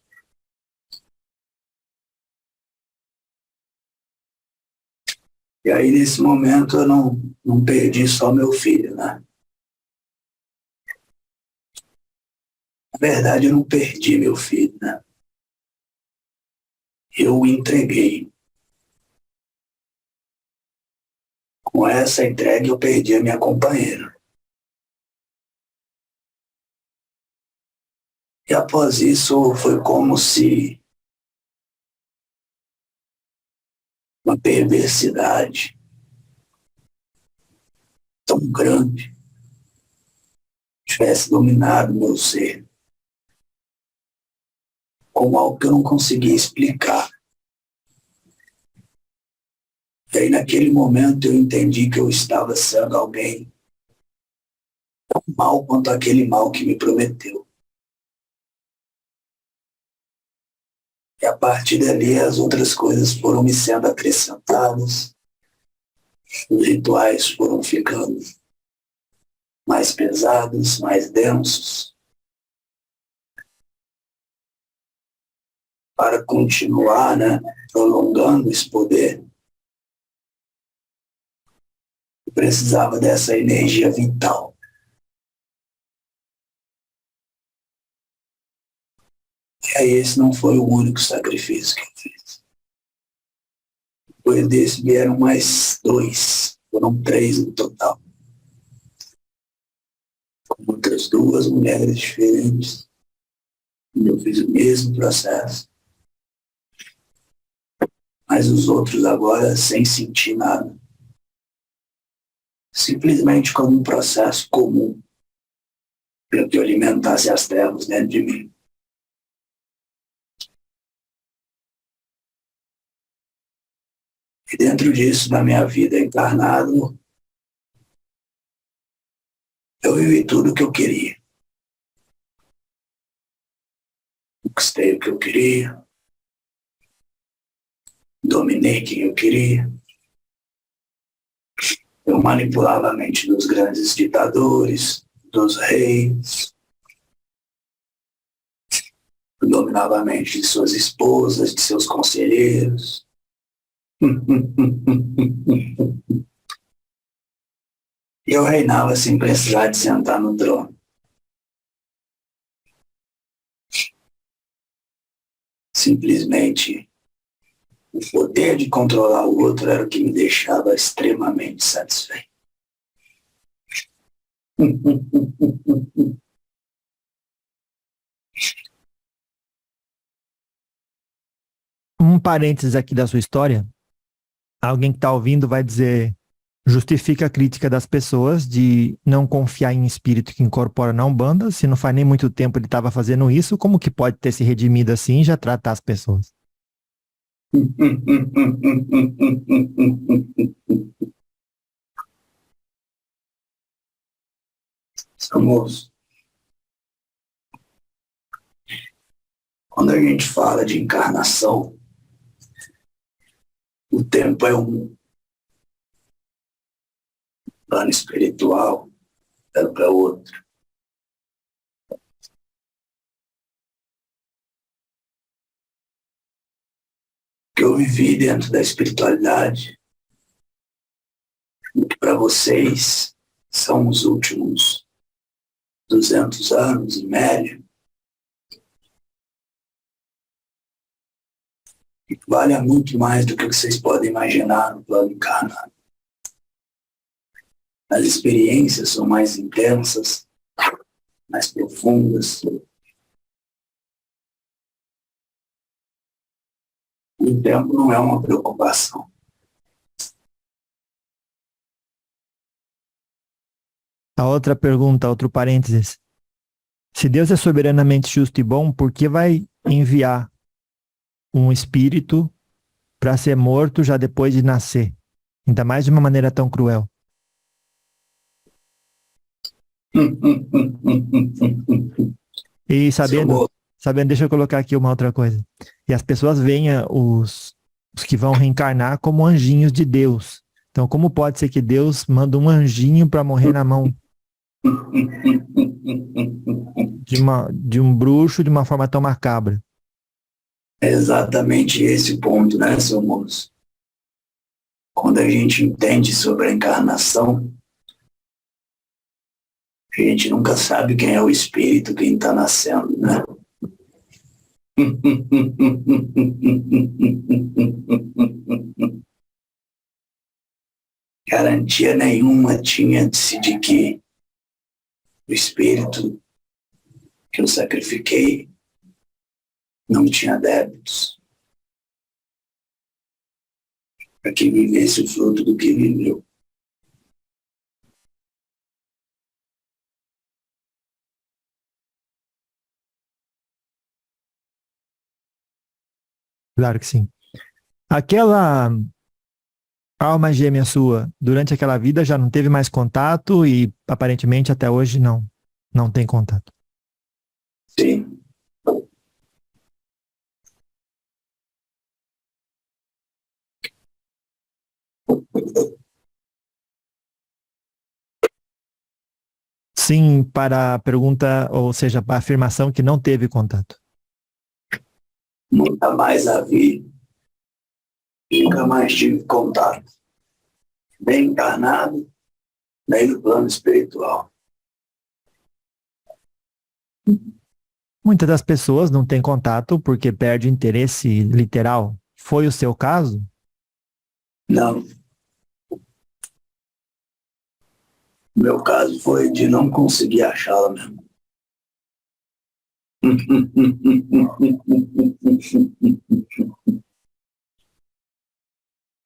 E aí, nesse momento, eu não perdi só meu filho, né? Na verdade, eu não perdi meu filho, né? Eu o entreguei. Com essa entrega, eu perdi a minha companheira. E após isso, foi como se uma perversidade tão grande tivesse dominado meu ser, como algo que eu não conseguia explicar. E aí, naquele momento, eu entendi que eu estava sendo alguém tão mal quanto aquele mal que me prometeu. E a partir dali, as outras coisas foram me sendo acrescentadas, os rituais foram ficando mais pesados, mais densos, para continuar, né, prolongando esse poder. Eu precisava dessa energia vital. E aí esse não foi o único sacrifício que eu fiz. Depois desse vieram mais 2, foram 3 no total. Com outras 2 mulheres diferentes. E eu fiz o mesmo processo. Mas os outros agora sem sentir nada. Simplesmente como um processo comum para que eu alimentasse as trevas dentro de mim. E dentro disso, na minha vida encarnado, eu vivi tudo o que eu queria. Conquistei o que eu queria. Dominei quem eu queria. Eu manipulava a mente dos grandes ditadores, dos reis. Eu dominava a mente de suas esposas, de seus conselheiros. E eu reinava sem precisar de sentar no trono. Simplesmente o poder de controlar o outro era o que me deixava extremamente satisfeito. Um parênteses aqui da sua história. Alguém que está ouvindo vai dizer, justifica a crítica das pessoas de não confiar em espírito que incorpora na Umbanda. Se não faz nem muito tempo ele estava fazendo isso, como que pode ter se redimido assim e já tratar as pessoas? Famoso. Quando a gente fala de encarnação, o tempo é um plano espiritual, é para outro. Que eu vivi dentro da espiritualidade, que para vocês são os últimos 200 anos, em média, e vale muito mais do que vocês podem imaginar no plano encarnado. As experiências são mais intensas, mais profundas. O tempo não é uma preocupação. A outra pergunta, outro parênteses. Se Deus é soberanamente justo e bom, por que vai enviar um espírito para ser morto já depois de nascer? Ainda mais de uma maneira tão cruel. E sabendo, deixa eu colocar aqui uma outra coisa. E as pessoas veem os que vão reencarnar como anjinhos de Deus. Então, como pode ser que Deus manda um anjinho para morrer na mão de um bruxo de uma forma tão macabra? É exatamente esse o ponto, né, seu moço? Quando a gente entende sobre a encarnação, a gente nunca sabe quem é o espírito, quem está nascendo, né? Garantia nenhuma tinha-se de que o espírito que eu sacrifiquei não tinha débitos, para que vivesse o fruto do que viveu. Claro que sim. Aquela alma gêmea sua, durante aquela vida, já não teve mais contato e aparentemente até hoje não tem contato. Sim. Sim, para a pergunta, ou seja, para a afirmação que não teve contato. Nunca mais a vi, nunca mais tive contato. Nem encarnado, nem no plano espiritual. Muitas das pessoas não têm contato porque perde interesse literal. Foi o seu caso? Não. Meu caso foi de não conseguir achá-la mesmo.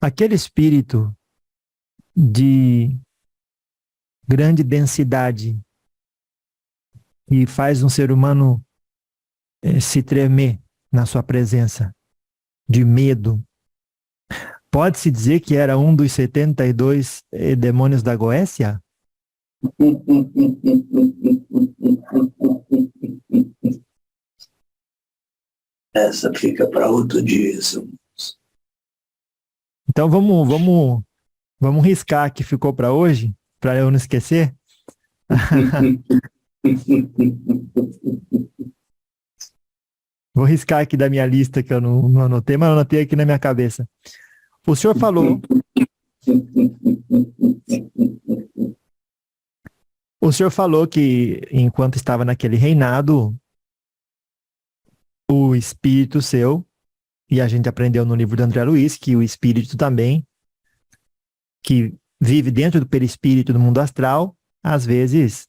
Aquele espírito de grande densidade que faz um ser humano se tremer na sua presença, de medo. Pode-se dizer que era um dos 72 demônios da Goécia? Essa fica para outro dia. Então vamos riscar que ficou para hoje, para eu não esquecer. Vou riscar aqui da minha lista que eu não anotei, mas eu anotei aqui na minha cabeça. O senhor falou. O senhor falou que enquanto estava naquele reinado, o espírito seu, e a gente aprendeu no livro de André Luiz, que o espírito também, que vive dentro do perispírito do mundo astral, às vezes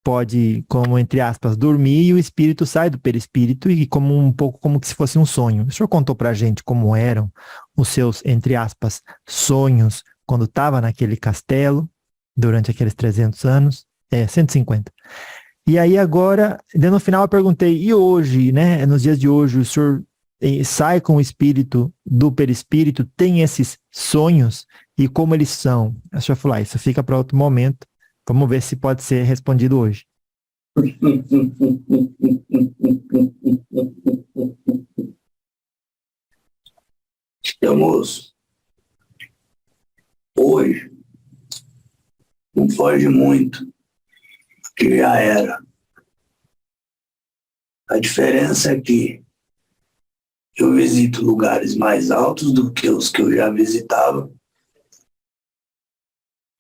pode, como entre aspas, dormir e o espírito sai do perispírito e como um pouco como se fosse um sonho. O senhor contou pra gente como eram os seus, entre aspas, sonhos quando estava naquele castelo durante aqueles 300 anos, 150. E aí agora, no final eu perguntei, e hoje, né, nos dias de hoje, o senhor sai com o espírito do perispírito, tem esses sonhos e como eles são? A senhora falou, isso fica para outro momento. Vamos ver se pode ser respondido hoje. Moço, hoje não foge muito, que já era. A diferença é que eu visito lugares mais altos do que os que eu já visitava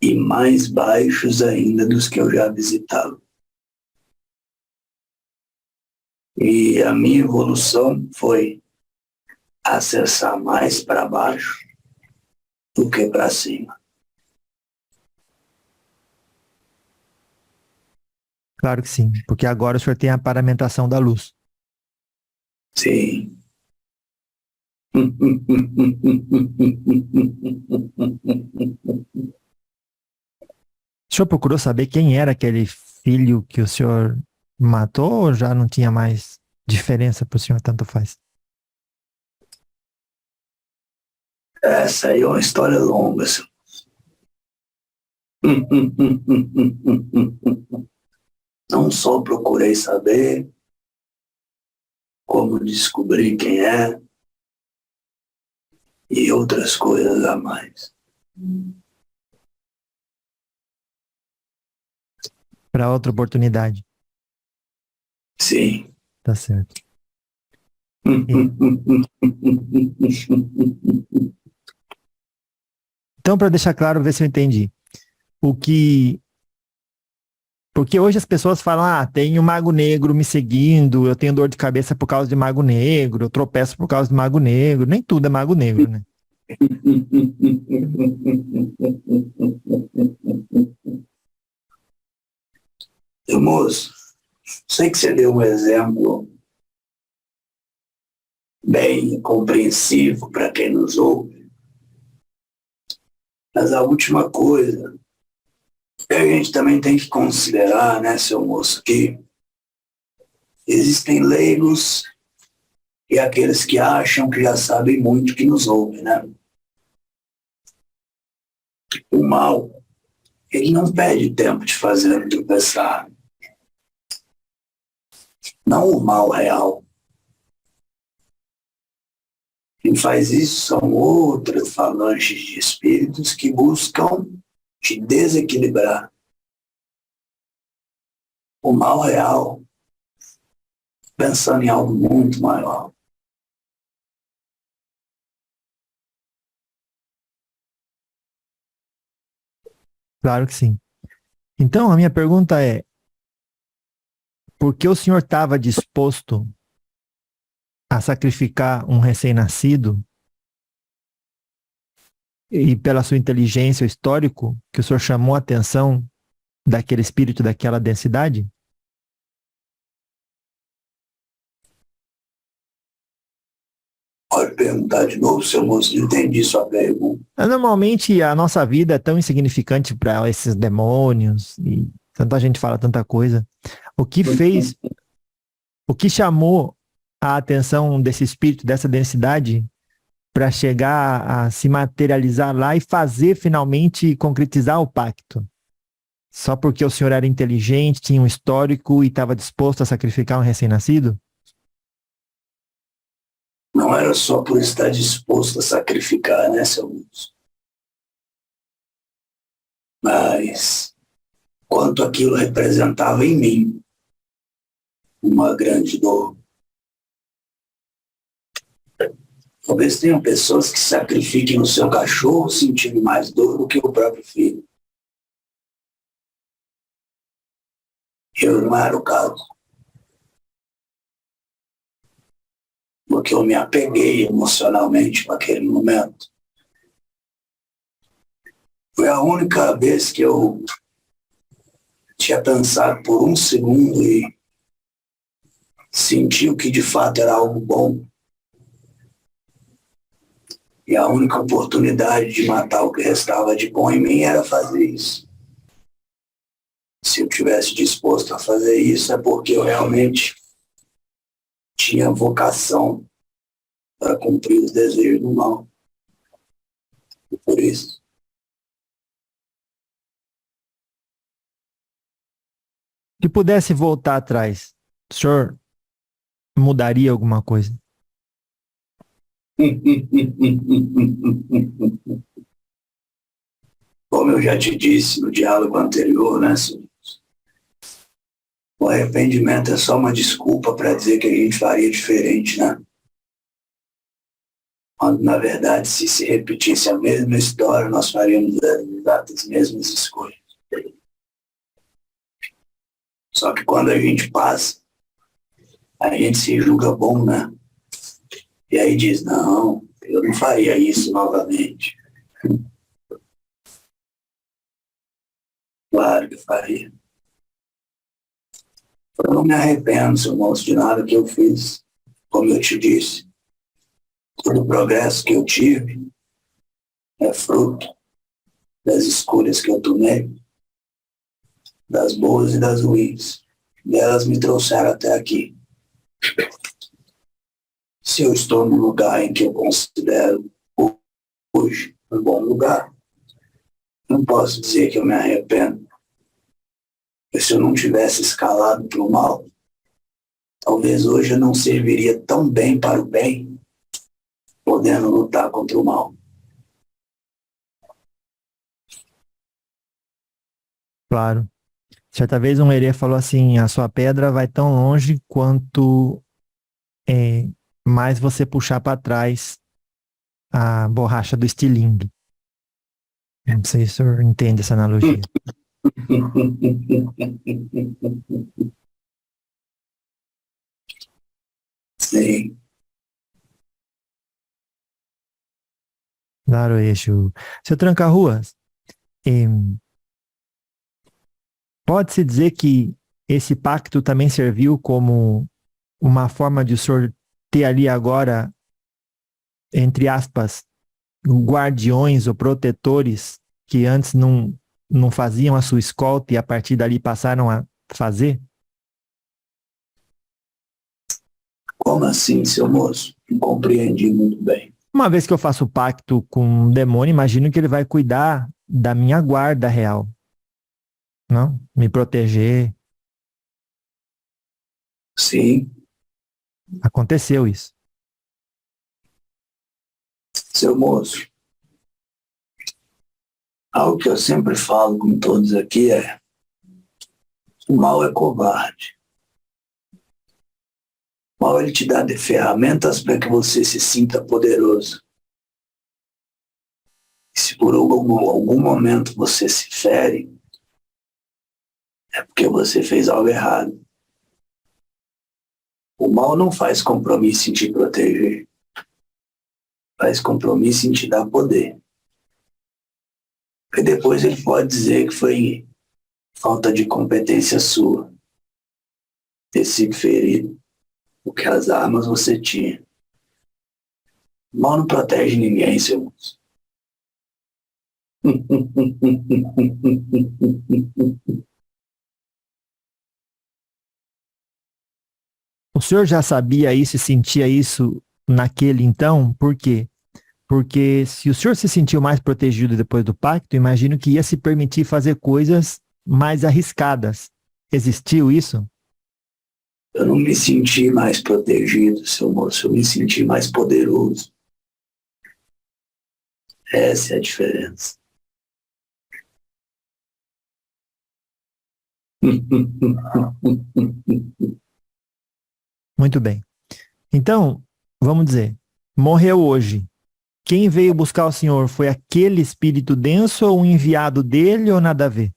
e mais baixos ainda dos que eu já visitava. E a minha evolução foi acessar mais para baixo do que para cima. Claro que sim, porque agora o senhor tem a paramentação da luz. Sim. O senhor procurou saber quem era aquele filho que o senhor matou ou já não tinha mais diferença para o senhor, tanto faz? Essa aí é uma história longa. Não só procurei saber, como descobrir quem é e outras coisas a mais. Para outra oportunidade. Sim. Tá certo. Então Então, para deixar claro, ver se eu entendi. Porque hoje as pessoas falam, tem um mago negro me seguindo, eu tenho dor de cabeça por causa de mago negro, eu tropeço por causa de mago negro. Nem tudo é mago negro, né? Moço, sei que você deu um exemplo bem compreensivo para quem nos ouve, mas a última coisa que a gente também tem que considerar, né, seu moço, que existem leigos e aqueles que acham que já sabem muito que nos ouvem, né? O mal, ele não perde tempo de fazer tropeçar. Não o mal real. Quem faz isso são outras falanges de espíritos que buscam te desequilibrar. O mal real, pensando em algo muito maior. Claro que sim. Então, a minha pergunta é, por que o senhor estava disposto a sacrificar um recém-nascido e pela sua inteligência, o histórico, que o senhor chamou a atenção daquele espírito, daquela densidade? Pode perguntar de novo, seu moço, não entendi sua pergunta. Normalmente a nossa vida é tão insignificante para esses demônios e tanta gente fala tanta coisa. O que fez, o que chamou a atenção desse espírito, dessa densidade, para chegar a se materializar lá e fazer finalmente concretizar o pacto? Só porque o senhor era inteligente, tinha um histórico e estava disposto a sacrificar um recém-nascido? Não era só por estar disposto a sacrificar, né, seu moço? Mas quanto aquilo representava em mim uma grande dor. Talvez tenham pessoas que sacrifiquem o seu cachorro sentindo mais dor do que o próprio filho. Eu não era o caso. Porque eu me apeguei emocionalmente naquele momento. Foi a única vez que eu tinha pensado por um segundo e senti o que de fato era algo bom. E a única oportunidade de matar o que restava de bom em mim era fazer isso. Se eu tivesse disposto a fazer isso, é porque eu realmente tinha vocação para cumprir os desejos do mal. E por isso. Se pudesse voltar atrás, o senhor mudaria alguma coisa? Como eu já te disse no diálogo anterior, né, senhor? O arrependimento é só uma desculpa para dizer que a gente faria diferente, né? Quando, na verdade, se repetisse a mesma história, nós faríamos as mesmas escolhas. Só que quando a gente passa, a gente se julga bom, né? E aí diz, não, eu não faria isso novamente. Claro que faria. Eu não me arrependo, seu moço, de nada que eu fiz. Como eu te disse, todo o progresso que eu tive é fruto das escolhas que eu tomei, das boas e das ruins. E elas me trouxeram até aqui. Se eu estou no lugar em que eu considero hoje um bom lugar, não posso dizer que eu me arrependo. Porque se eu não tivesse escalado para o mal, talvez hoje eu não serviria tão bem para o bem, podendo lutar contra o mal. Claro. Certa vez um herê falou assim, a sua pedra vai tão longe quanto mais você puxar para trás a borracha do estilingue. Não sei se o senhor entende essa analogia. Sim. Claro, Exu. Seu Tranca-Ruas, pode-se dizer que esse pacto também serviu como uma forma de o senhor ter ali agora, entre aspas, guardiões ou protetores que antes não faziam a sua escolta e a partir dali passaram a fazer? Como assim, seu moço? Não compreendi muito bem. Uma vez que eu faço pacto com um demônio, imagino que ele vai cuidar da minha guarda real, não? Me proteger. Sim, Aconteceu isso. seu moço. Algo que eu sempre falo com todos aqui é: o mal é covarde. O mal ele te dá de ferramentas para que você se sinta poderoso. E se por algum momento você se fere, é porque você fez algo errado. O mal não faz compromisso em te proteger. Faz compromisso em te dar poder. Porque depois ele pode dizer que foi falta de competência sua ter sido ferido, porque as armas você tinha. O mal não protege ninguém, seu moço. O senhor já sabia isso e sentia isso naquele então? Por quê? Porque se o senhor se sentiu mais protegido depois do pacto, imagino que ia se permitir fazer coisas mais arriscadas. Existiu isso? Eu não me senti mais protegido, seu moço. Eu me senti mais poderoso. Essa é a diferença. Muito bem. Então, vamos dizer, morreu hoje. Quem veio buscar o senhor foi aquele espírito denso ou um enviado dele ou nada a ver?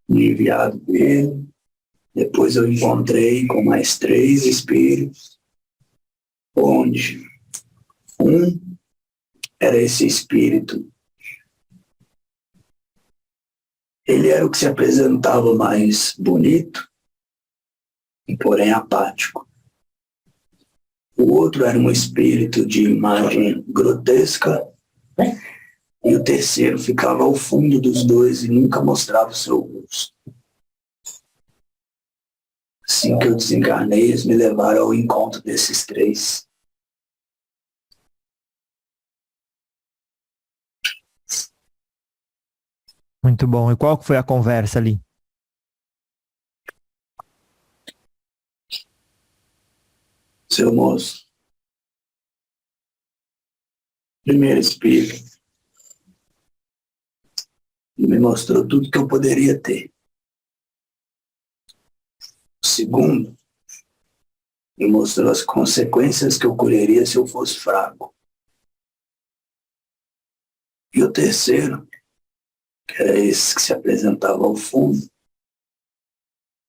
Um enviado dele. Depois eu encontrei com mais 3 espíritos, onde um era esse espírito. Ele era o que se apresentava mais bonito, e porém apático. O outro era um espírito de imagem grotesca, e o terceiro ficava ao fundo dos dois e nunca mostrava o seu rosto. Assim que eu desencarnei, eles me levaram ao encontro desses 3. Muito bom. E qual foi a conversa ali? Seu moço, primeiro espírito, me mostrou tudo que eu poderia ter. O segundo, me mostrou as consequências que eu colheria se eu fosse fraco. E o terceiro, que era esse que se apresentava ao fundo,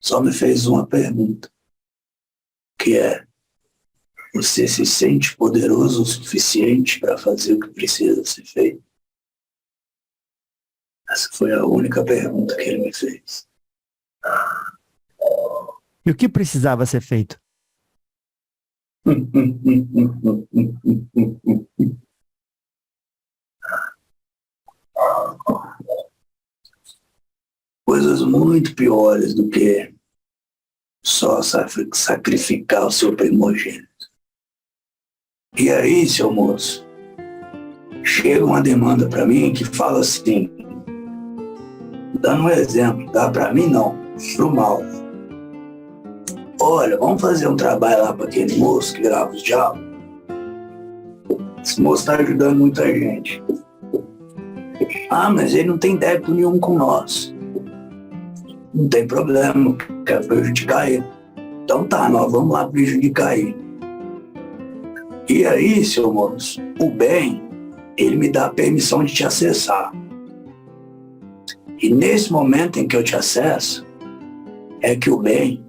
só me fez uma pergunta, que é: você se sente poderoso o suficiente para fazer o que precisa ser feito? Essa foi a única pergunta que ele me fez. E o que precisava ser feito? Coisas muito piores do que só sacrificar o seu primogênito. E aí, seu moço, chega uma demanda para mim que fala assim, dando um exemplo, dá para mim não, pro mal. Olha, vamos fazer um trabalho lá para aquele moço que grava os diabos. Esse moço está ajudando muita gente. Ah, mas ele não tem débito nenhum com nós. Não tem problema, quero prejudicar ele. Então tá, nós vamos lá prejudicar ele. E aí, seu moço, o bem, ele me dá a permissão de te acessar. E nesse momento em que eu te acesso, é que o bem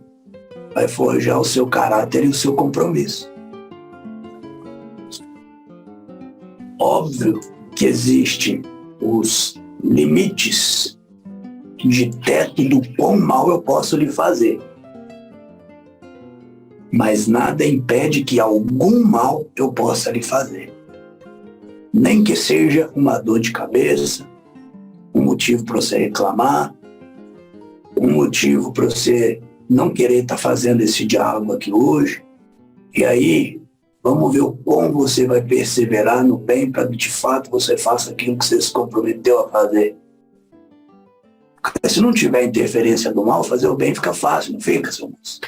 vai forjar o seu caráter e o seu compromisso. Óbvio que existem os limites de teto do quão mal eu posso lhe fazer. Mas nada impede que algum mal eu possa lhe fazer. Nem que seja uma dor de cabeça, um motivo para você reclamar, um motivo para você não querer estar fazendo esse diálogo aqui hoje. E aí, vamos ver o quão você vai perseverar no bem para que de fato você faça aquilo que você se comprometeu a fazer. Porque se não tiver interferência do mal, fazer o bem fica fácil, não fica, seu moço?